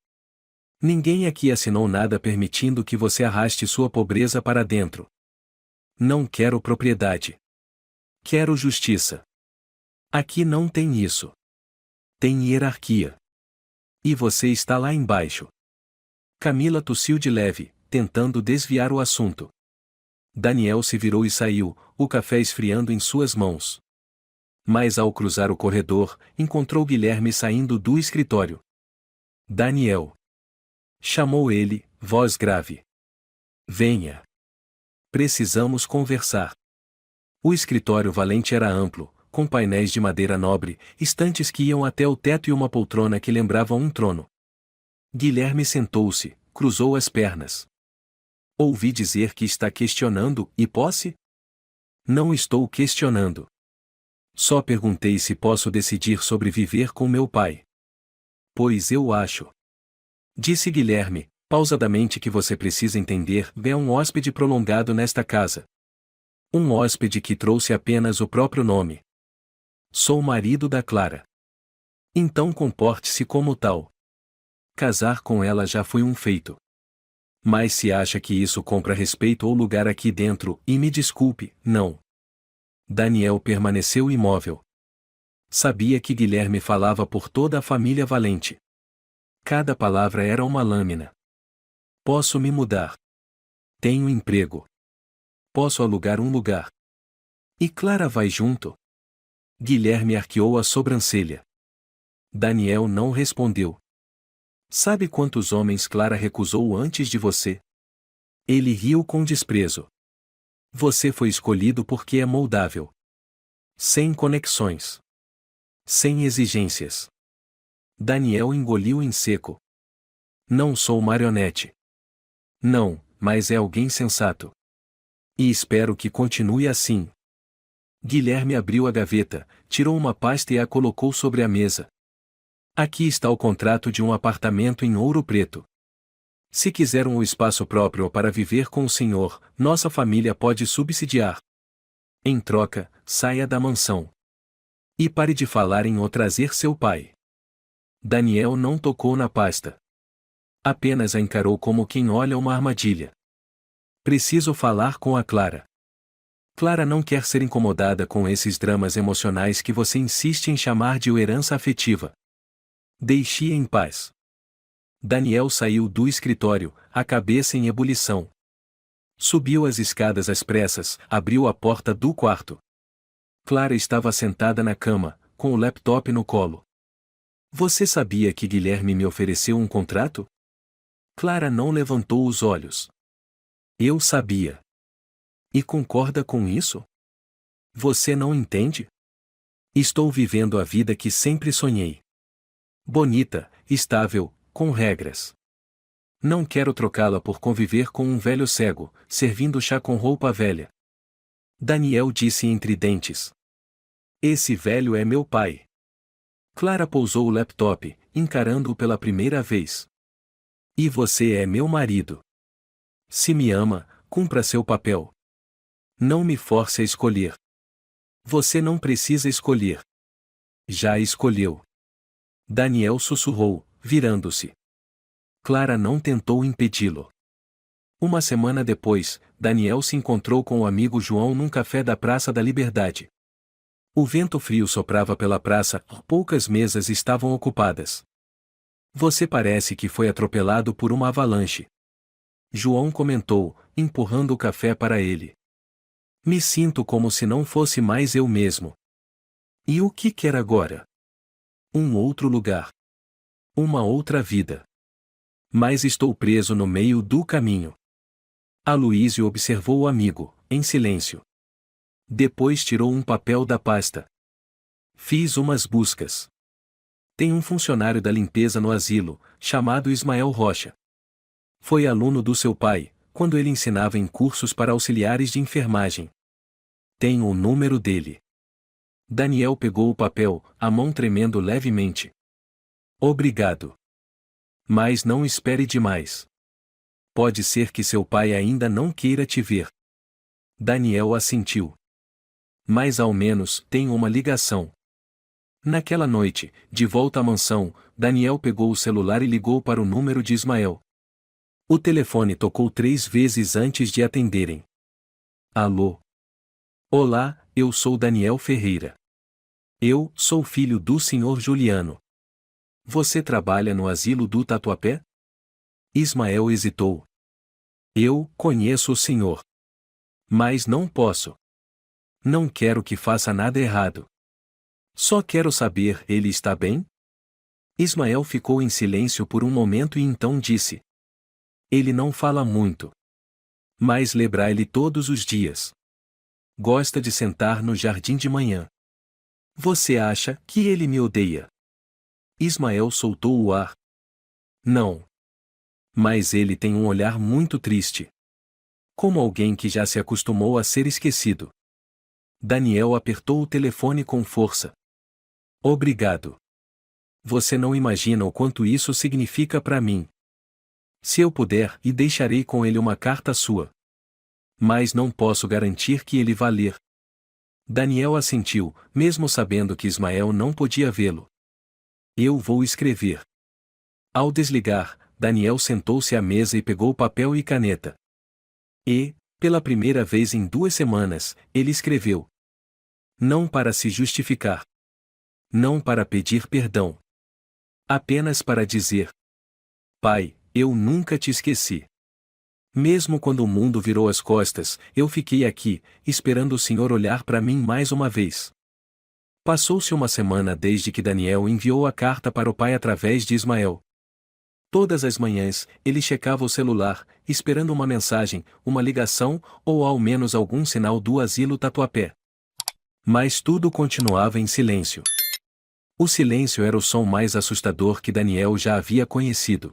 Ninguém aqui assinou nada permitindo que você arraste sua pobreza para dentro. Não quero propriedade. Quero justiça. Aqui não tem isso. Tem hierarquia. E você está lá embaixo. Camila tossiu de leve, tentando desviar o assunto. Daniel se virou e saiu, o café esfriando em suas mãos. Mas ao cruzar o corredor, encontrou Guilherme saindo do escritório. Daniel. Chamou ele, voz grave. Venha. Precisamos conversar. O escritório Valente era amplo, com painéis de madeira nobre, estantes que iam até o teto e uma poltrona que lembrava um trono. Guilherme sentou-se, cruzou as pernas. Ouvi dizer que está questionando, e posse? Não estou questionando. Só perguntei se posso decidir sobre viver com meu pai. Pois eu acho. Disse Guilherme, pausadamente, que você precisa entender, é um hóspede prolongado nesta casa. Um hóspede que trouxe apenas o próprio nome. Sou marido da Clara. Então comporte-se como tal. Casar com ela já foi um feito. Mas se acha que isso compra respeito ou lugar aqui dentro, e me desculpe, não. Daniel permaneceu imóvel. Sabia que Guilherme falava por toda a família Valente. Cada palavra era uma lâmina. Posso me mudar. Tenho emprego. Posso alugar um lugar. E Clara vai junto? Guilherme arqueou a sobrancelha. Daniel não respondeu. Sabe quantos homens Clara recusou antes de você? Ele riu com desprezo. Você foi escolhido porque é moldável. Sem conexões. Sem exigências. Daniel engoliu em seco. Não sou marionete. Não, mas é alguém sensato. E espero que continue assim. Guilherme abriu a gaveta, tirou uma pasta e a colocou sobre a mesa. Aqui está o contrato de um apartamento em Ouro Preto. Se quiser um espaço próprio para viver com o senhor, nossa família pode subsidiar. Em troca, saia da mansão. E pare de falar em o trazer seu pai. Daniel não tocou na pasta. Apenas a encarou como quem olha uma armadilha. Preciso falar com a Clara. Clara não quer ser incomodada com esses dramas emocionais que você insiste em chamar de herança afetiva. Deixe-a em paz. Daniel saiu do escritório, a cabeça em ebulição. Subiu as escadas às pressas, abriu a porta do quarto. Clara estava sentada na cama, com o laptop no colo. Você sabia que Guilherme me ofereceu um contrato? Clara não levantou os olhos. Eu sabia. E concorda com isso? Você não entende? Estou vivendo a vida que sempre sonhei. Bonita, estável, com regras. Não quero trocá-la por conviver com um velho cego, servindo chá com roupa velha. Daniel disse entre dentes. Esse velho é meu pai. Clara pousou o laptop, encarando-o pela primeira vez. E você é meu marido. Se me ama, cumpra seu papel. Não me force a escolher. Você não precisa escolher. Já escolheu. Daniel sussurrou, virando-se. Clara não tentou impedi-lo. Uma semana depois, Daniel se encontrou com o amigo João num café da Praça da Liberdade. O vento frio soprava pela praça, poucas mesas estavam ocupadas. Você parece que foi atropelado por uma avalanche. João comentou, empurrando o café para ele. Me sinto como se não fosse mais eu mesmo. E o que quer agora? Um outro lugar. Uma outra vida. Mas estou preso no meio do caminho. Aloísio observou o amigo, em silêncio. Depois tirou um papel da pasta. Fiz umas buscas. Tem um funcionário da limpeza no asilo, chamado Ismael Rocha. Foi aluno do seu pai, quando ele ensinava em cursos para auxiliares de enfermagem. Tenho o número dele. Daniel pegou o papel, a mão tremendo levemente. Obrigado. Mas não espere demais. Pode ser que seu pai ainda não queira te ver. Daniel assentiu. Mas ao menos tem uma ligação. Naquela noite, de volta à mansão, Daniel pegou o celular e ligou para o número de Ismael. O telefone tocou 3 vezes antes de atenderem. Alô? Olá, eu sou Daniel Ferreira. Eu sou filho do Sr. Juliano. Você trabalha no asilo do Tatuapé? Ismael hesitou. Eu conheço o senhor. Mas não posso. Não quero que faça nada errado. Só quero saber, ele está bem? Ismael ficou em silêncio por um momento e então disse. Ele não fala muito. Mas lê Braille todos os dias. Gosta de sentar no jardim de manhã. Você acha que ele me odeia? Ismael soltou o ar. Não. Mas ele tem um olhar muito triste. Como alguém que já se acostumou a ser esquecido. Daniel apertou o telefone com força. Obrigado. Você não imagina o quanto isso significa para mim. Se eu puder, e deixarei com ele uma carta sua. Mas não posso garantir que ele vá ler. Daniel assentiu, mesmo sabendo que Ismael não podia vê-lo. Eu vou escrever. Ao desligar, Daniel sentou-se à mesa e pegou papel e caneta. E, pela primeira vez em 2 semanas, ele escreveu. Não para se justificar. Não para pedir perdão. Apenas para dizer: Pai, eu nunca te esqueci. Mesmo quando o mundo virou as costas, eu fiquei aqui, esperando o Senhor olhar para mim mais uma vez. Passou-se uma semana desde que Daniel enviou a carta para o pai através de Ismael. Todas as manhãs, ele checava o celular, esperando uma mensagem, uma ligação, ou ao menos algum sinal do asilo Tatuapé. Mas tudo continuava em silêncio. O silêncio era o som mais assustador que Daniel já havia conhecido.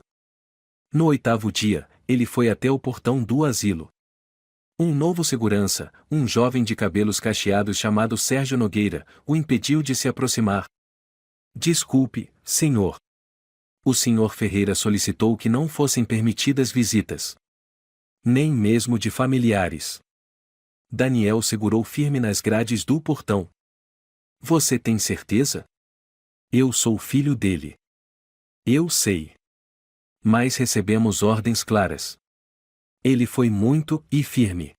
No 8º dia, ele foi até o portão do asilo. Um novo segurança, um jovem de cabelos cacheados chamado Sérgio Nogueira, o impediu de se aproximar. Desculpe, senhor. O senhor Ferreira solicitou que não fossem permitidas visitas. Nem mesmo de familiares. Daniel segurou firme nas grades do portão. Você tem certeza? Eu sou filho dele. Eu sei. Mas recebemos ordens claras. Ele foi muito e firme.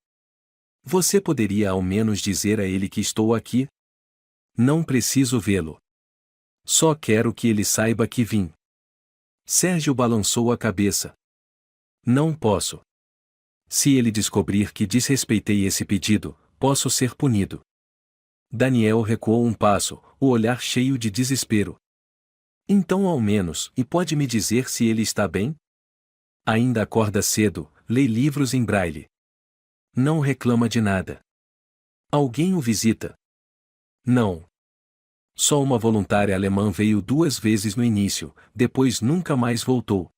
Você poderia ao menos dizer a ele que estou aqui? Não preciso vê-lo. Só quero que ele saiba que vim. Sérgio balançou a cabeça. Não posso. Se ele descobrir que desrespeitei esse pedido, posso ser punido. Daniel recuou um passo, o olhar cheio de desespero. Então ao menos, e pode me dizer se ele está bem? Ainda acorda cedo, lê livros em braille. Não reclama de nada. Alguém o visita? Não. Só uma voluntária alemã veio 2 vezes no início, depois nunca mais voltou.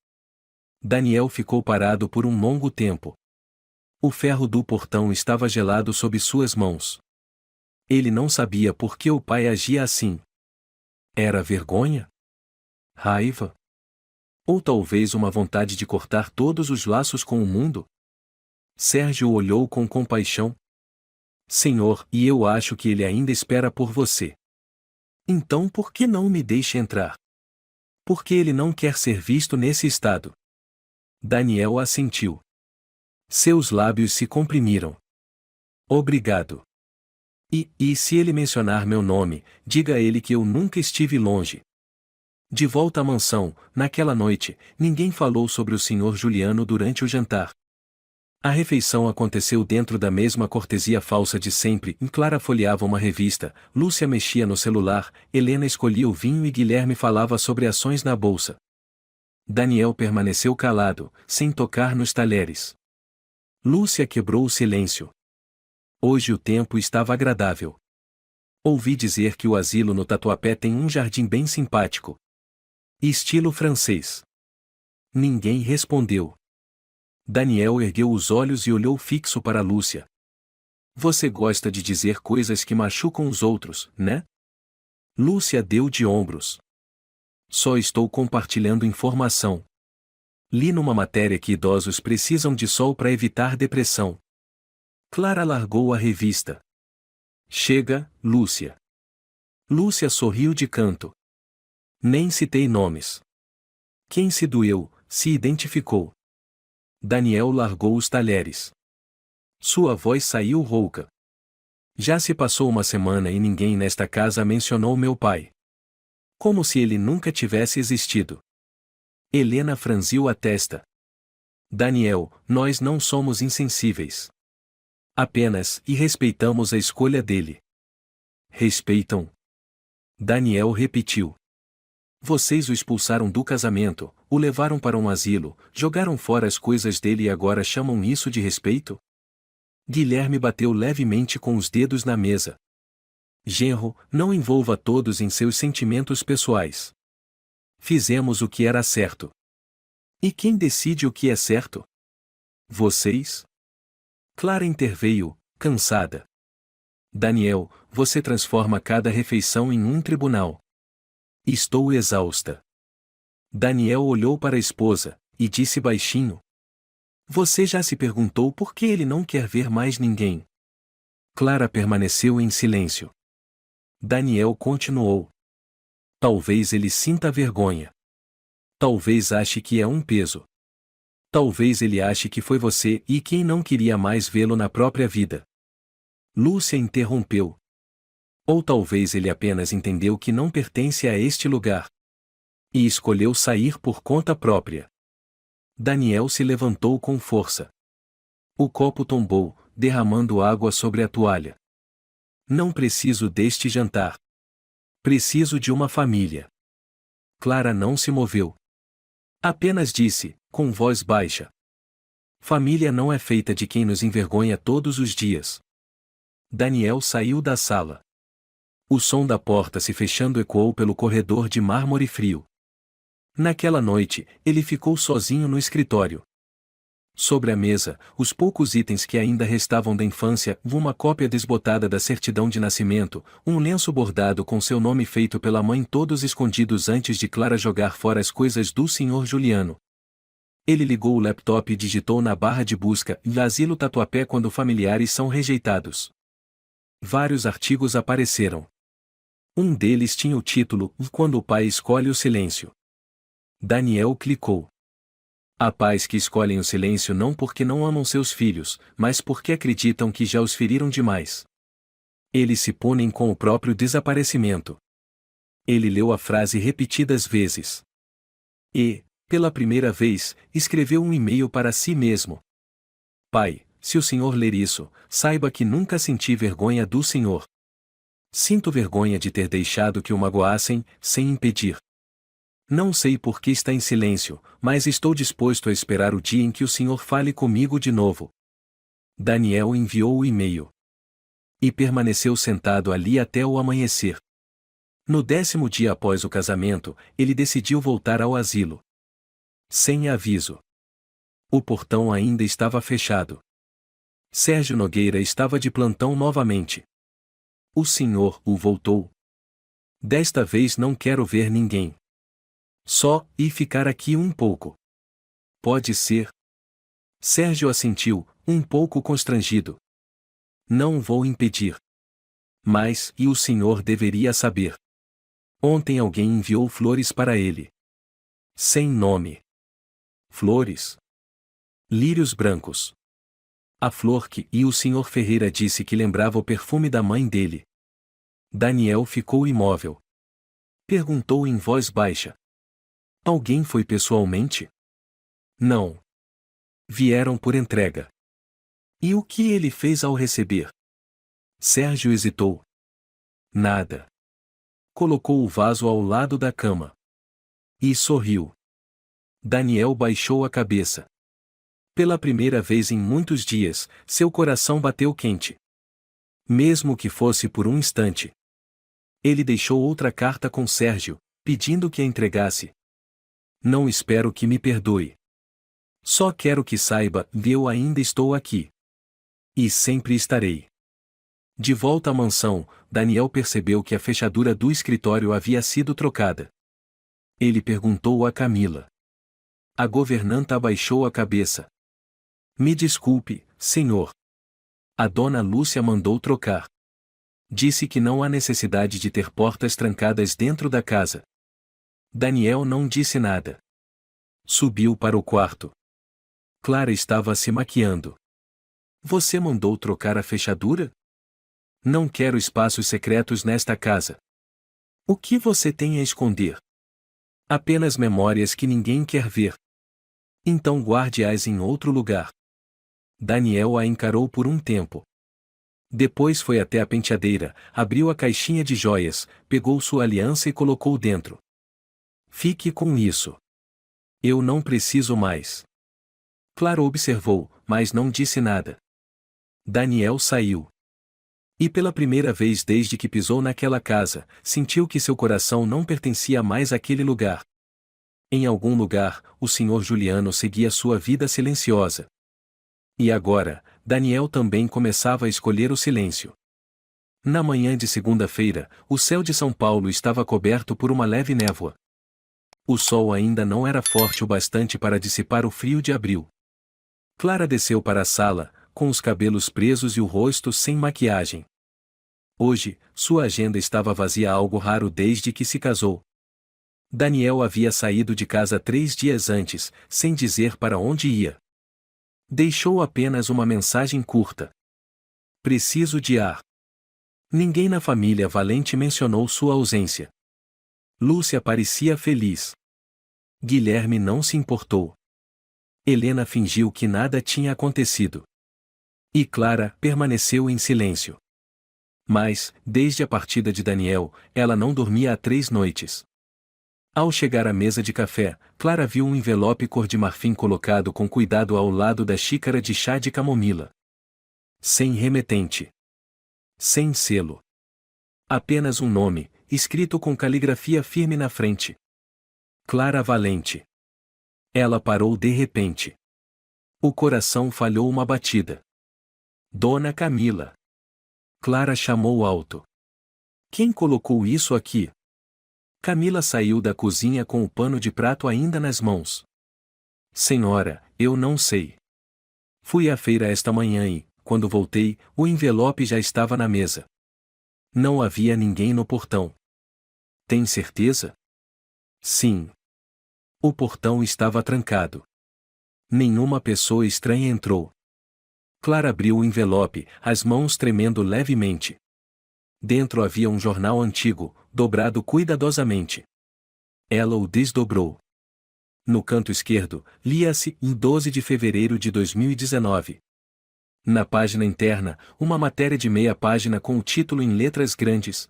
Daniel ficou parado por um longo tempo. O ferro do portão estava gelado sob suas mãos. Ele não sabia por que o pai agia assim. Era vergonha? Raiva? Ou talvez uma vontade de cortar todos os laços com o mundo? Sérgio olhou com compaixão. Senhor, e eu acho que ele ainda espera por você. Então por que não me deixe entrar? Porque ele não quer ser visto nesse estado. Daniel assentiu. Seus lábios se comprimiram. Obrigado. E se ele mencionar meu nome, diga a ele que eu nunca estive longe. De volta à mansão, naquela noite, ninguém falou sobre o Sr. Juliano durante o jantar. A refeição aconteceu dentro da mesma cortesia falsa de sempre. Clara folheava uma revista, Lúcia mexia no celular, Helena escolhia o vinho e Guilherme falava sobre ações na bolsa. Daniel permaneceu calado, sem tocar nos talheres. Lúcia quebrou o silêncio. Hoje o tempo estava agradável. Ouvi dizer que o asilo no Tatuapé tem um jardim bem simpático. Estilo francês. Ninguém respondeu. Daniel ergueu os olhos e olhou fixo para Lúcia. Você gosta de dizer coisas que machucam os outros, né? Lúcia deu de ombros. Só estou compartilhando informação. Li numa matéria que idosos precisam de sol para evitar depressão. Clara largou a revista. Chega, Lúcia. Lúcia sorriu de canto. Nem citei nomes. Quem se doeu, se identificou. Daniel largou os talheres. Sua voz saiu rouca. Já se passou uma semana e ninguém nesta casa mencionou meu pai. Como se ele nunca tivesse existido. Helena franziu a testa. Daniel, nós não somos insensíveis. Apenas, e respeitamos a escolha dele. Respeitam? Daniel repetiu. Vocês o expulsaram do casamento, o levaram para um asilo, jogaram fora as coisas dele e agora chamam isso de respeito? Guilherme bateu levemente com os dedos na mesa. Genro, não envolva todos em seus sentimentos pessoais. Fizemos o que era certo. E quem decide o que é certo? Vocês? Clara interveio, cansada. Daniel, você transforma cada refeição em um tribunal. Estou exausta. Daniel olhou para a esposa, e disse baixinho. Você já se perguntou por que ele não quer ver mais ninguém? Clara permaneceu em silêncio. Daniel continuou. Talvez ele sinta vergonha. Talvez ache que é um peso. Talvez ele ache que foi você e quem não queria mais vê-lo na própria vida. Lúcia interrompeu. Ou talvez ele apenas entendeu que não pertence a este lugar. E escolheu sair por conta própria. Daniel se levantou com força. O copo tombou, derramando água sobre a toalha. Não preciso deste jantar. Preciso de uma família. Clara não se moveu. Apenas disse, com voz baixa. Família não é feita de quem nos envergonha todos os dias. Daniel saiu da sala. O som da porta se fechando ecoou pelo corredor de mármore frio. Naquela noite, ele ficou sozinho no escritório. Sobre a mesa, os poucos itens que ainda restavam da infância, uma cópia desbotada da certidão de nascimento, um lenço bordado com seu nome feito pela mãe, todos escondidos antes de Clara jogar fora as coisas do Sr. Juliano. Ele ligou o laptop e digitou na barra de busca, Asilo Tatuapé quando familiares são rejeitados. Vários artigos apareceram. Um deles tinha o título, Quando o pai escolhe o silêncio. Daniel clicou. Há pais que escolhem o silêncio não porque não amam seus filhos, mas porque acreditam que já os feriram demais. Eles se punem com o próprio desaparecimento. Ele leu a frase repetidas vezes. E, pela primeira vez, escreveu um e-mail para si mesmo. Pai, se o senhor ler isso, saiba que nunca senti vergonha do senhor. Sinto vergonha de ter deixado que o magoassem, sem impedir. Não sei por que está em silêncio, mas estou disposto a esperar o dia em que o senhor fale comigo de novo. Daniel enviou o e-mail. E permaneceu sentado ali até o amanhecer. No 10º dia após o casamento, ele decidiu voltar ao asilo. Sem aviso. O portão ainda estava fechado. Sérgio Nogueira estava de plantão novamente. O senhor o voltou. Desta vez não quero ver ninguém. Só, e ficar aqui um pouco. Pode ser? Sérgio assentiu, um pouco constrangido. Não vou impedir. Mas, e o senhor deveria saber. Ontem alguém enviou flores para ele. Sem nome. Flores. Lírios brancos. A flor que, e o senhor Ferreira disse que lembrava o perfume da mãe dele. Daniel ficou imóvel. Perguntou em voz baixa. Alguém foi pessoalmente? Não. Vieram por entrega. E o que ele fez ao receber? Sérgio hesitou. Nada. Colocou o vaso ao lado da cama. E sorriu. Daniel baixou a cabeça. Pela primeira vez em muitos dias, seu coração bateu quente. Mesmo que fosse por um instante. Ele deixou outra carta com Sérgio, pedindo que a entregasse. Não espero que me perdoe. Só quero que saiba, eu ainda estou aqui. E sempre estarei. De volta à mansão, Daniel percebeu que a fechadura do escritório havia sido trocada. Ele perguntou a Camila. A governanta abaixou a cabeça. Me desculpe, senhor. A dona Lúcia mandou trocar. Disse que não há necessidade de ter portas trancadas dentro da casa. Daniel não disse nada. Subiu para o quarto. Clara estava se maquiando. Você mandou trocar a fechadura? Não quero espaços secretos nesta casa. O que você tem a esconder? Apenas memórias que ninguém quer ver. Então guarde-as em outro lugar. Daniel a encarou por um tempo. Depois foi até a penteadeira, abriu a caixinha de joias, pegou sua aliança e colocou dentro. Fique com isso. Eu não preciso mais. Clara observou, mas não disse nada. Daniel saiu. E pela primeira vez desde que pisou naquela casa, sentiu que seu coração não pertencia mais àquele lugar. Em algum lugar, o Sr. Juliano seguia sua vida silenciosa. E agora, Daniel também começava a escolher o silêncio. Na manhã de segunda-feira, o céu de São Paulo estava coberto por uma leve névoa. O sol ainda não era forte o bastante para dissipar o frio de abril. Clara desceu para a sala, com os cabelos presos e o rosto sem maquiagem. Hoje, sua agenda estava vazia, algo raro desde que se casou. Daniel havia saído de casa 3 dias antes, sem dizer para onde ia. Deixou apenas uma mensagem curta. Preciso de ar. Ninguém na família Valente mencionou sua ausência. Lúcia parecia feliz. Guilherme não se importou. Helena fingiu que nada tinha acontecido. E Clara permaneceu em silêncio. Mas, desde a partida de Daniel, ela não dormia há 3 noites. Ao chegar à mesa de café, Clara viu um envelope cor de marfim colocado com cuidado ao lado da xícara de chá de camomila. Sem remetente. Sem selo. Apenas um nome, escrito com caligrafia firme na frente. Clara Valente. Ela parou de repente. O coração falhou uma batida. Dona Camila. Clara chamou alto. Quem colocou isso aqui? Camila saiu da cozinha com o pano de prato ainda nas mãos. Senhora, eu não sei. Fui à feira esta manhã e, quando voltei, o envelope já estava na mesa. Não havia ninguém no portão. Tem certeza? Sim. O portão estava trancado. Nenhuma pessoa estranha entrou. Clara abriu o envelope, as mãos tremendo levemente. Dentro havia um jornal antigo, dobrado cuidadosamente. Ela o desdobrou. No canto esquerdo, lia-se em 12 de fevereiro de 2019. Na página interna, uma matéria de meia página com o título em letras grandes.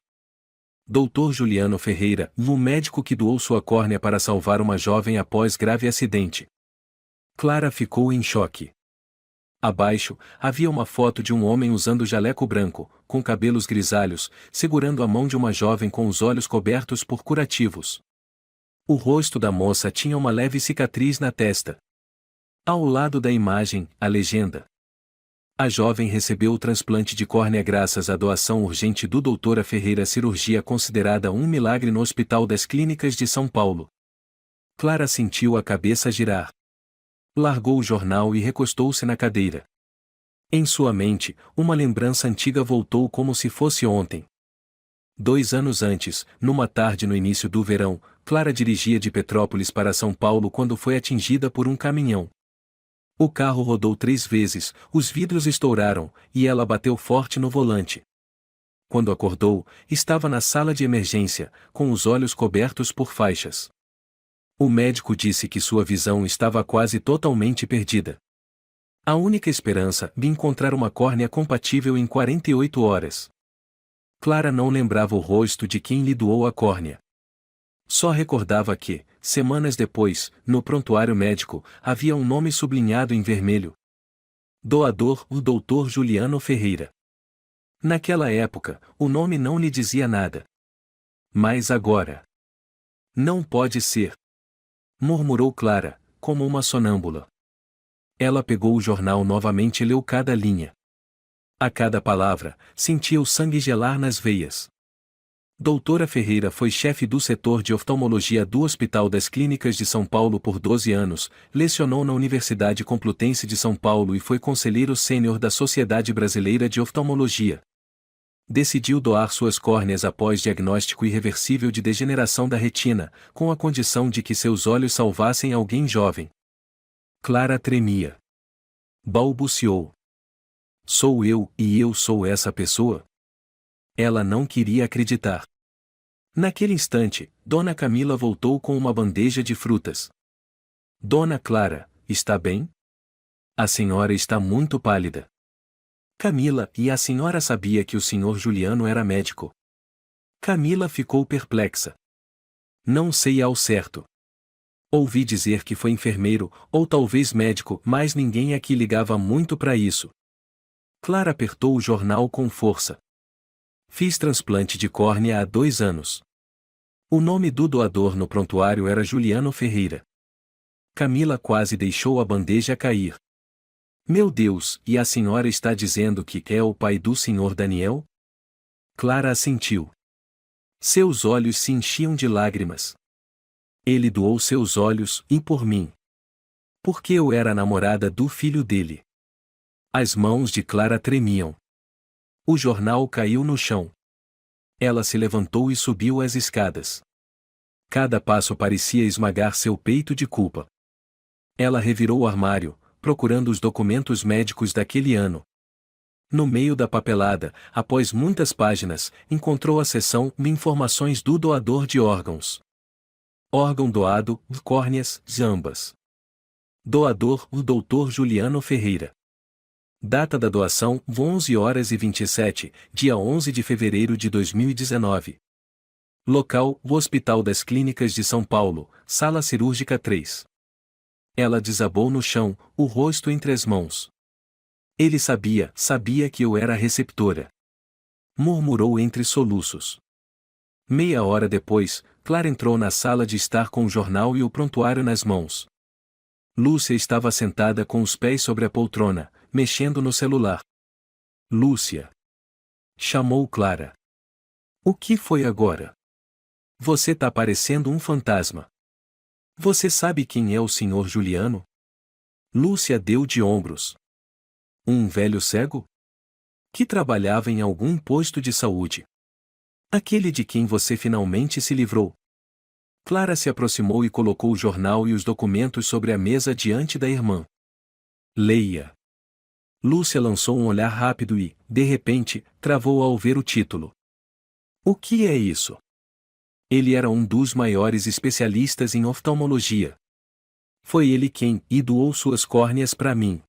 Dr. Juliano Ferreira, um médico que doou sua córnea para salvar uma jovem após grave acidente. Clara ficou em choque. Abaixo, havia uma foto de um homem usando jaleco branco, com cabelos grisalhos, segurando a mão de uma jovem com os olhos cobertos por curativos. O rosto da moça tinha uma leve cicatriz na testa. Ao lado da imagem, a legenda. A jovem recebeu o transplante de córnea graças à doação urgente do Dr. Ferreira, cirurgia considerada um milagre no Hospital das Clínicas de São Paulo. Clara sentiu a cabeça girar. Largou o jornal e recostou-se na cadeira. Em sua mente, uma lembrança antiga voltou como se fosse ontem. 2 anos antes, numa tarde no início do verão, Clara dirigia de Petrópolis para São Paulo quando foi atingida por um caminhão. O carro rodou 3 vezes, os vidros estouraram, e ela bateu forte no volante. Quando acordou, estava na sala de emergência, com os olhos cobertos por faixas. O médico disse que sua visão estava quase totalmente perdida. A única esperança de encontrar uma córnea compatível em 48 horas. Clara não lembrava o rosto de quem lhe doou a córnea. Só recordava que, semanas depois, no prontuário médico, havia um nome sublinhado em vermelho. Doador, o Dr. Juliano Ferreira. Naquela época, o nome não lhe dizia nada. Mas agora. Não pode ser. Murmurou Clara, como uma sonâmbula. Ela pegou o jornal novamente e leu cada linha. A cada palavra, sentia o sangue gelar nas veias. Doutora Ferreira foi chefe do setor de oftalmologia do Hospital das Clínicas de São Paulo por 12 anos, lecionou na Universidade Complutense de São Paulo e foi conselheiro sênior da Sociedade Brasileira de Oftalmologia. Decidiu doar suas córneas após diagnóstico irreversível de degeneração da retina, com a condição de que seus olhos salvassem alguém jovem. Clara tremia. Balbuciou. Sou eu, e eu sou essa pessoa? Ela não queria acreditar. Naquele instante, Dona Camila voltou com uma bandeja de frutas. Dona Clara, está bem? A senhora está muito pálida. Camila, e a senhora sabia que o senhor Juliano era médico? Camila ficou perplexa. Não sei ao certo. Ouvi dizer que foi enfermeiro, ou talvez médico, mas ninguém aqui ligava muito para isso. Clara apertou o jornal com força. Fiz transplante de córnea há 2 anos. O nome do doador no prontuário era Juliano Ferreira. Camila quase deixou a bandeja cair. Meu Deus, e a senhora está dizendo que é o pai do senhor Daniel? Clara assentiu. Seus olhos se enchiam de lágrimas. Ele doou seus olhos, e por mim. Porque eu era a namorada do filho dele. As mãos de Clara tremiam. O jornal caiu no chão. Ela se levantou e subiu as escadas. Cada passo parecia esmagar seu peito de culpa. Ela revirou o armário, procurando os documentos médicos daquele ano. No meio da papelada, após muitas páginas, encontrou a seção Informações do doador de órgãos. Órgão doado, córneas, ambas. Doador, o Dr. Juliano Ferreira. Data da doação, 11h27, dia 11 de fevereiro de 2019. Local, o Hospital das Clínicas de São Paulo, Sala Cirúrgica 3. Ela desabou no chão, o rosto entre as mãos. Ele sabia que eu era a receptora. Murmurou entre soluços. Meia hora depois, Clara entrou na sala de estar com o jornal e o prontuário nas mãos. Lúcia estava sentada com os pés sobre a poltrona, mexendo no celular. Lúcia. Chamou Clara. O que foi agora? Você tá parecendo um fantasma. Você sabe quem é o Sr. Juliano? Lúcia deu de ombros. Um velho cego? Que trabalhava em algum posto de saúde. Aquele de quem você finalmente se livrou. Clara se aproximou e colocou o jornal e os documentos sobre a mesa diante da irmã. Leia. Lúcia lançou um olhar rápido e, de repente, travou ao ver o título. O que é isso? Ele era um dos maiores especialistas em oftalmologia. Foi ele quem doou suas córneas para mim.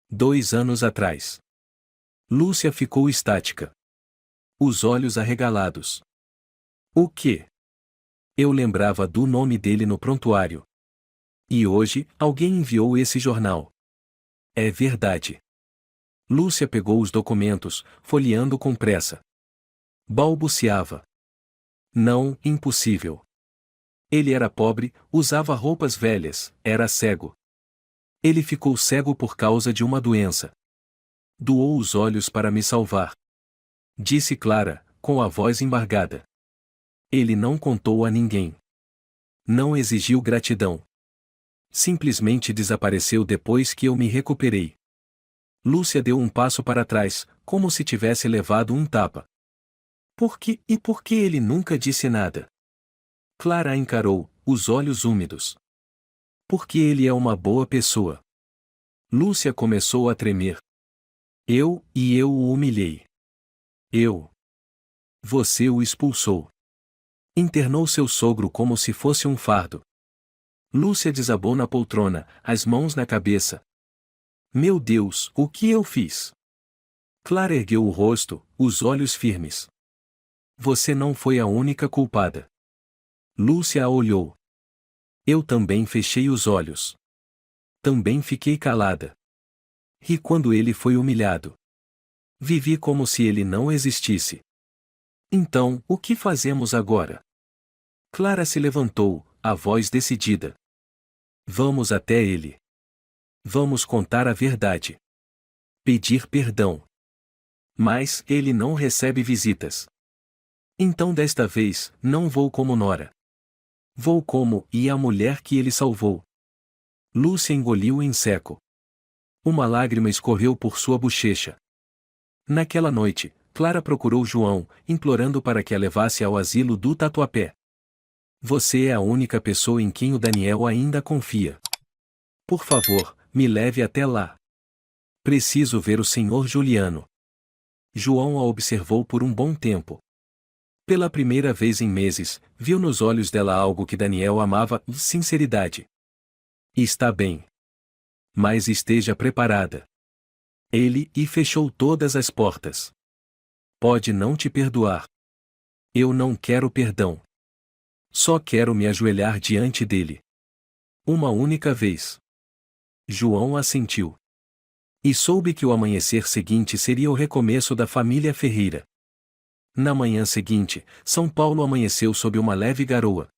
2 anos atrás. Lúcia ficou estática. Os olhos arregalados. O quê? Eu lembrava do nome dele no prontuário. E hoje, alguém enviou esse jornal. É verdade. Lúcia pegou os documentos, folheando com pressa. Balbuciava. Não, impossível. Ele era pobre, usava roupas velhas, era cego. Ele ficou cego por causa de uma doença. Doou os olhos para me salvar. Disse Clara, com a voz embargada. Ele não contou a ninguém. Não exigiu gratidão. Simplesmente desapareceu depois que eu me recuperei. Lúcia deu um passo para trás, como se tivesse levado um tapa. Por que ele nunca disse nada? Clara a encarou, os olhos úmidos. Porque ele é uma boa pessoa. Lúcia começou a tremer. Eu o humilhei. Você o expulsou. Internou seu sogro como se fosse um fardo. Lúcia desabou na poltrona, as mãos na cabeça. Meu Deus, o que eu fiz? Clara ergueu o rosto, os olhos firmes. Você não foi a única culpada. Lúcia a olhou. Eu também fechei os olhos. Também fiquei calada. Ri quando ele foi humilhado. Vivi como se ele não existisse. Então, o que fazemos agora? Clara se levantou, a voz decidida. Vamos até ele. Vamos contar a verdade. Pedir perdão. Mas ele não recebe visitas. Então desta vez, não vou como Nora. Vou como a mulher que ele salvou. Lúcia engoliu em seco. Uma lágrima escorreu por sua bochecha. Naquela noite, Clara procurou João, implorando para que a levasse ao asilo do Tatuapé. Você é a única pessoa em quem o Daniel ainda confia. Por favor, me leve até lá. Preciso ver o Sr. Juliano. João a observou por um bom tempo. Pela primeira vez em meses, viu nos olhos dela algo que Daniel amava, sinceridade. Está bem. Mas esteja preparada. Ele fechou todas as portas. Pode não te perdoar. Eu não quero perdão. Só quero me ajoelhar diante dele. Uma única vez. João assentiu. E soube que o amanhecer seguinte seria o recomeço da família Ferreira. Na manhã seguinte, São Paulo amanheceu sob uma leve garoa.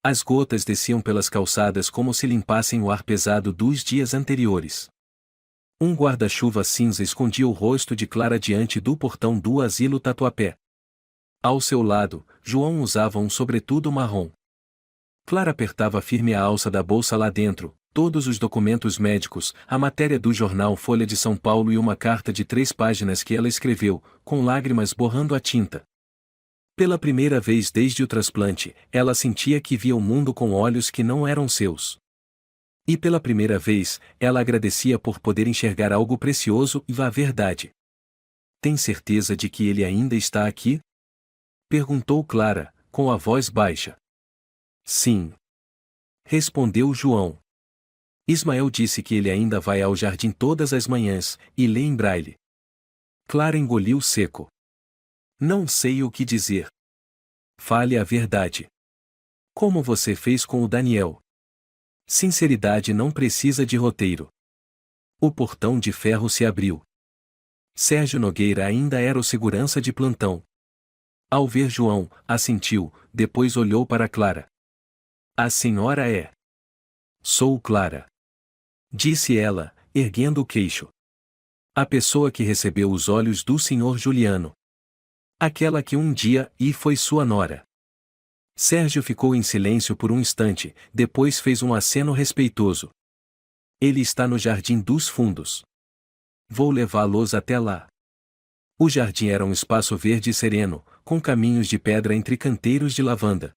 As gotas desciam pelas calçadas como se limpassem o ar pesado dos dias anteriores. Um guarda-chuva cinza escondia o rosto de Clara diante do portão do asilo Tatuapé. Ao seu lado, João usava um sobretudo marrom. Clara apertava firme a alça da bolsa lá dentro, todos os documentos médicos, a matéria do jornal Folha de São Paulo e uma carta de 3 páginas que ela escreveu, com lágrimas borrando a tinta. Pela primeira vez desde o transplante, ela sentia que via o mundo com olhos que não eram seus. E pela primeira vez, ela agradecia por poder enxergar algo precioso e a verdade. Tem certeza de que ele ainda está aqui? Perguntou Clara, com a voz baixa. Sim. Respondeu João. Ismael disse que ele ainda vai ao jardim todas as manhãs, e lê em braille. Clara engoliu seco. Não sei o que dizer. Fale a verdade. Como você fez com o Daniel? Sinceridade não precisa de roteiro. O portão de ferro se abriu. Sérgio Nogueira ainda era o segurança de plantão. Ao ver João, assentiu, depois olhou para Clara. A senhora é? Sou Clara. Disse ela, erguendo o queixo. A pessoa que recebeu os olhos do senhor Juliano. Aquela que um dia foi sua nora. Sérgio ficou em silêncio por um instante, depois fez um aceno respeitoso. Ele está no jardim dos fundos. Vou levá-los até lá. O jardim era um espaço verde e sereno, com caminhos de pedra entre canteiros de lavanda.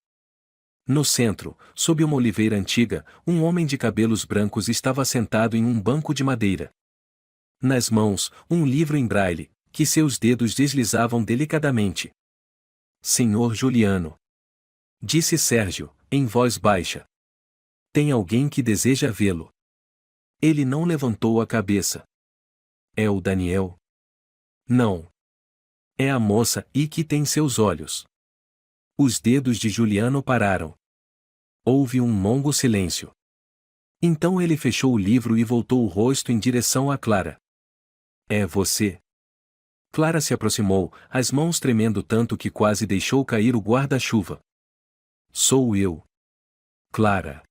No centro, sob uma oliveira antiga, um homem de cabelos brancos estava sentado em um banco de madeira. Nas mãos, um livro em braille, que seus dedos deslizavam delicadamente. Senhor Juliano. Disse Sérgio, em voz baixa. Tem alguém que deseja vê-lo. Ele não levantou a cabeça. É o Daniel? Não. É a moça e que tem seus olhos. Os dedos de Juliano pararam. Houve um longo silêncio. Então ele fechou o livro e voltou o rosto em direção a Clara. É você? Clara se aproximou, as mãos tremendo tanto que quase deixou cair o guarda-chuva. Sou eu. Clara.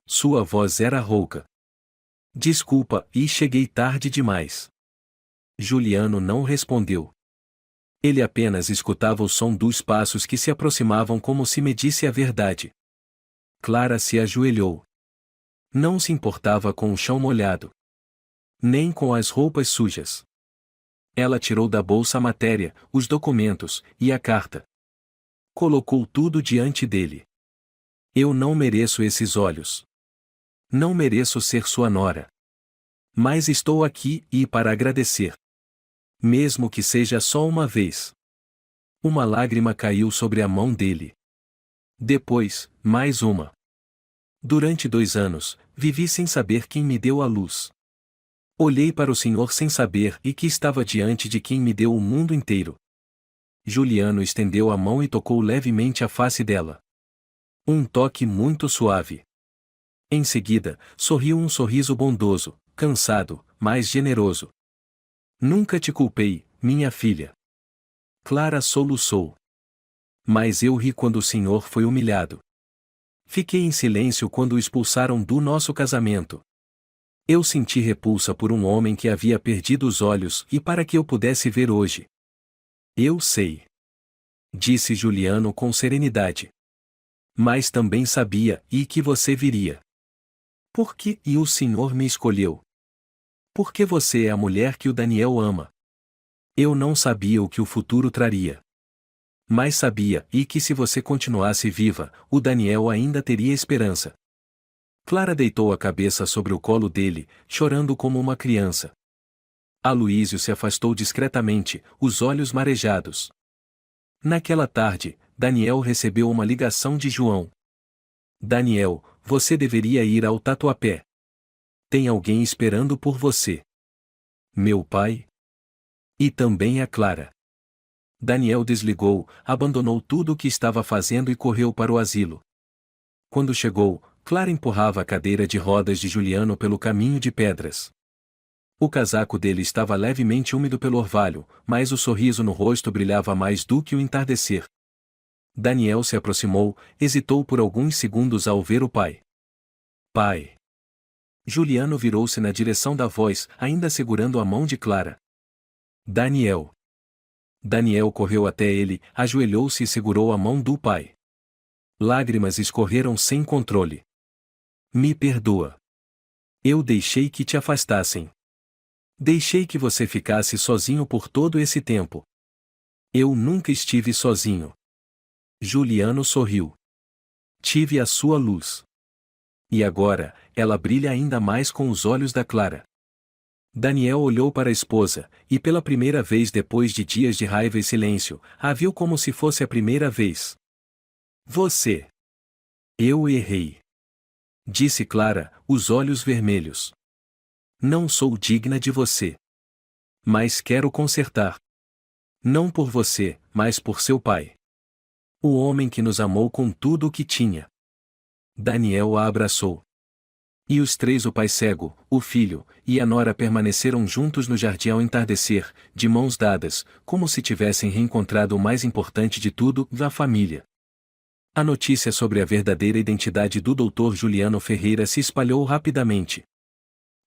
Sua voz era rouca. Desculpa, cheguei tarde demais. Juliano não respondeu. Ele apenas escutava o som dos passos que se aproximavam como se medisse a verdade. Clara se ajoelhou. Não se importava com o chão molhado. Nem com as roupas sujas. Ela tirou da bolsa a matéria, os documentos, e a carta. Colocou tudo diante dele. Eu não mereço esses olhos. Não mereço ser sua nora. Mas estou aqui para agradecer. Mesmo que seja só uma vez. Uma lágrima caiu sobre a mão dele. Depois, mais uma. Durante 2 anos, vivi sem saber quem me deu a luz. Olhei para o Senhor sem saber que estava diante de quem me deu o mundo inteiro. Juliano estendeu a mão e tocou levemente a face dela. Um toque muito suave. Em seguida, sorriu um sorriso bondoso, cansado, mas generoso. Nunca te culpei, minha filha. Clara soluçou. Mas eu ri quando o senhor foi humilhado. Fiquei em silêncio quando o expulsaram do nosso casamento. Eu senti repulsa por um homem que havia perdido os olhos para que eu pudesse ver hoje. Eu sei. Disse Juliano com serenidade. Mas também sabia que você viria. Por que o senhor me escolheu? Porque você é a mulher que o Daniel ama. Eu não sabia o que o futuro traria. Mas sabia que se você continuasse viva, o Daniel ainda teria esperança. Clara deitou a cabeça sobre o colo dele, chorando como uma criança. Aloísio se afastou discretamente, os olhos marejados. Naquela tarde, Daniel recebeu uma ligação de João. Daniel, você deveria ir ao Tatuapé. Tem alguém esperando por você. Meu pai? E também a Clara. Daniel desligou, abandonou tudo o que estava fazendo e correu para o asilo. Quando chegou, Clara empurrava a cadeira de rodas de Juliano pelo caminho de pedras. O casaco dele estava levemente úmido pelo orvalho, mas o sorriso no rosto brilhava mais do que o entardecer. Daniel se aproximou, hesitou por alguns segundos ao ver o pai. Pai. Juliano virou-se na direção da voz, ainda segurando a mão de Clara. Daniel. Daniel correu até ele, ajoelhou-se e segurou a mão do pai. Lágrimas escorreram sem controle. Me perdoa. Eu deixei que te afastassem. Deixei que você ficasse sozinho por todo esse tempo. Eu nunca estive sozinho. Juliano sorriu. Tive a sua luz. E agora, ela brilha ainda mais com os olhos da Clara. Daniel olhou para a esposa, e pela primeira vez depois de dias de raiva e silêncio, a viu como se fosse a primeira vez. Você. Eu errei. Disse Clara, os olhos vermelhos. Não sou digna de você. Mas quero consertar. Não por você, mas por seu pai. O homem que nos amou com tudo o que tinha. Daniel a abraçou. E os três, o pai cego, o filho, e a nora permaneceram juntos no jardim ao entardecer, de mãos dadas, como se tivessem reencontrado o mais importante de tudo, a família. A notícia sobre a verdadeira identidade do Dr. Juliano Ferreira se espalhou rapidamente.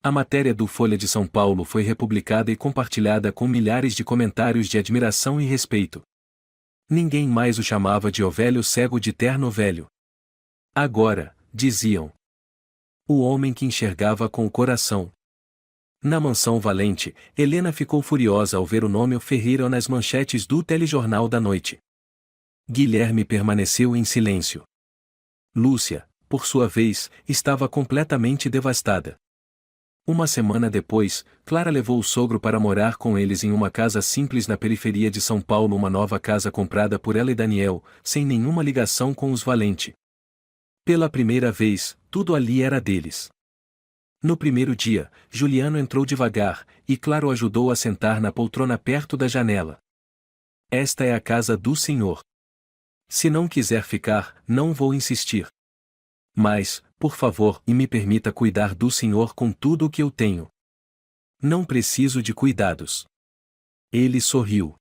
A matéria do Folha de São Paulo foi republicada e compartilhada com milhares de comentários de admiração e respeito. Ninguém mais o chamava de o velho cego de terno velho. Agora, diziam, o homem que enxergava com o coração. Na mansão Valente, Helena ficou furiosa ao ver o nome Ferreira nas manchetes do telejornal da noite. Guilherme permaneceu em silêncio. Lúcia, por sua vez, estava completamente devastada. Uma semana depois, Clara levou o sogro para morar com eles em uma casa simples na periferia de São Paulo, uma nova casa comprada por ela e Daniel, sem nenhuma ligação com os Valente. Pela primeira vez, tudo ali era deles. No primeiro dia, Juliano entrou devagar, e Clara o ajudou a sentar na poltrona perto da janela. Esta é a casa do Senhor. Se não quiser ficar, não vou insistir. Mas, por favor, me permita cuidar do Senhor com tudo o que eu tenho. Não preciso de cuidados. Ele sorriu.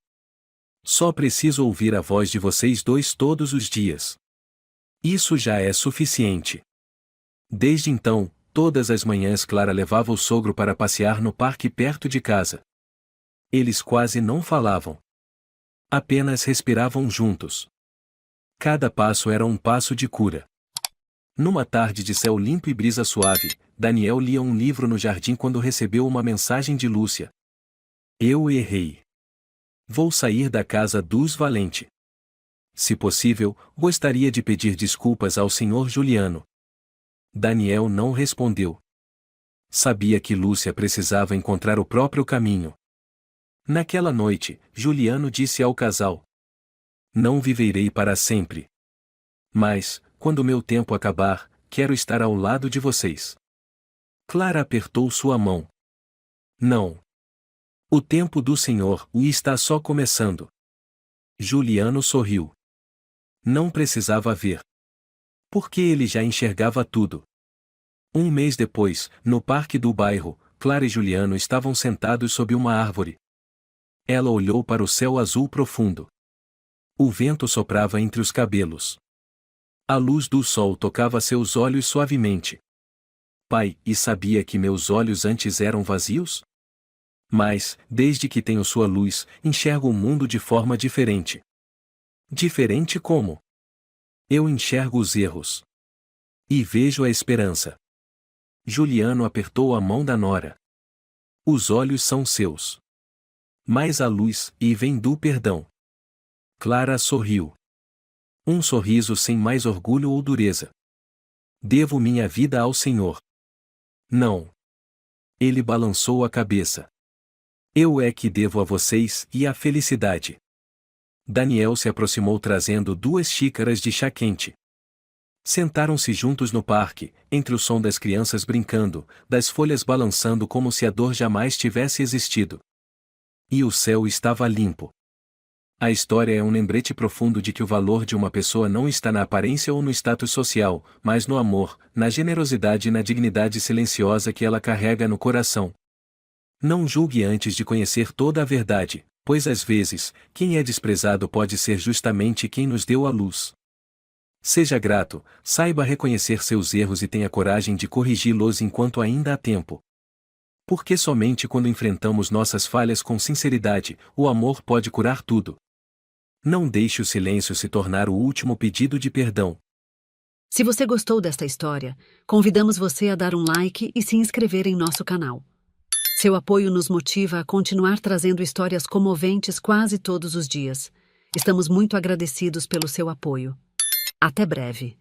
Só preciso ouvir a voz de vocês dois todos os dias. Isso já é suficiente. Desde então, todas as manhãs Clara levava o sogro para passear no parque perto de casa. Eles quase não falavam. Apenas respiravam juntos. Cada passo era um passo de cura. Numa tarde de céu limpo e brisa suave, Daniel lia um livro no jardim quando recebeu uma mensagem de Lúcia. Eu errei. Vou sair da casa dos Valente. Se possível, gostaria de pedir desculpas ao Sr. Juliano. Daniel não respondeu. Sabia que Lúcia precisava encontrar o próprio caminho. Naquela noite, Juliano disse ao casal: não viverei para sempre. Mas, quando meu tempo acabar, quero estar ao lado de vocês. Clara apertou sua mão. Não. O tempo do Senhor está só começando. Juliano sorriu. Não precisava ver. Porque ele já enxergava tudo. Um mês depois, no parque do bairro, Clara e Juliano estavam sentados sob uma árvore. Ela olhou para o céu azul profundo. O vento soprava entre os cabelos. A luz do sol tocava seus olhos suavemente. Pai, e sabia que meus olhos antes eram vazios? Mas, desde que tenho sua luz, enxergo o mundo de forma diferente. Diferente como? Eu enxergo os erros. E vejo a esperança. Juliano apertou a mão da nora. Os olhos são seus. Mas a luz, e vem do perdão. Clara sorriu. Um sorriso sem mais orgulho ou dureza. Devo minha vida ao Senhor. Não. Ele balançou a cabeça. Eu é que devo a vocês e a felicidade. Daniel se aproximou trazendo 2 xícaras de chá quente. Sentaram-se juntos no parque, entre o som das crianças brincando, das folhas balançando como se a dor jamais tivesse existido. E o céu estava limpo. A história é um lembrete profundo de que o valor de uma pessoa não está na aparência ou no status social, mas no amor, na generosidade e na dignidade silenciosa que ela carrega no coração. Não julgue antes de conhecer toda a verdade, pois às vezes, quem é desprezado pode ser justamente quem nos deu a luz. Seja grato, saiba reconhecer seus erros e tenha coragem de corrigi-los enquanto ainda há tempo. Porque somente quando enfrentamos nossas falhas com sinceridade, o amor pode curar tudo. Não deixe o silêncio se tornar o último pedido de perdão. Se você gostou desta história, convidamos você a dar um like e se inscrever em nosso canal. Seu apoio nos motiva a continuar trazendo histórias comoventes quase todos os dias. Estamos muito agradecidos pelo seu apoio. Até breve.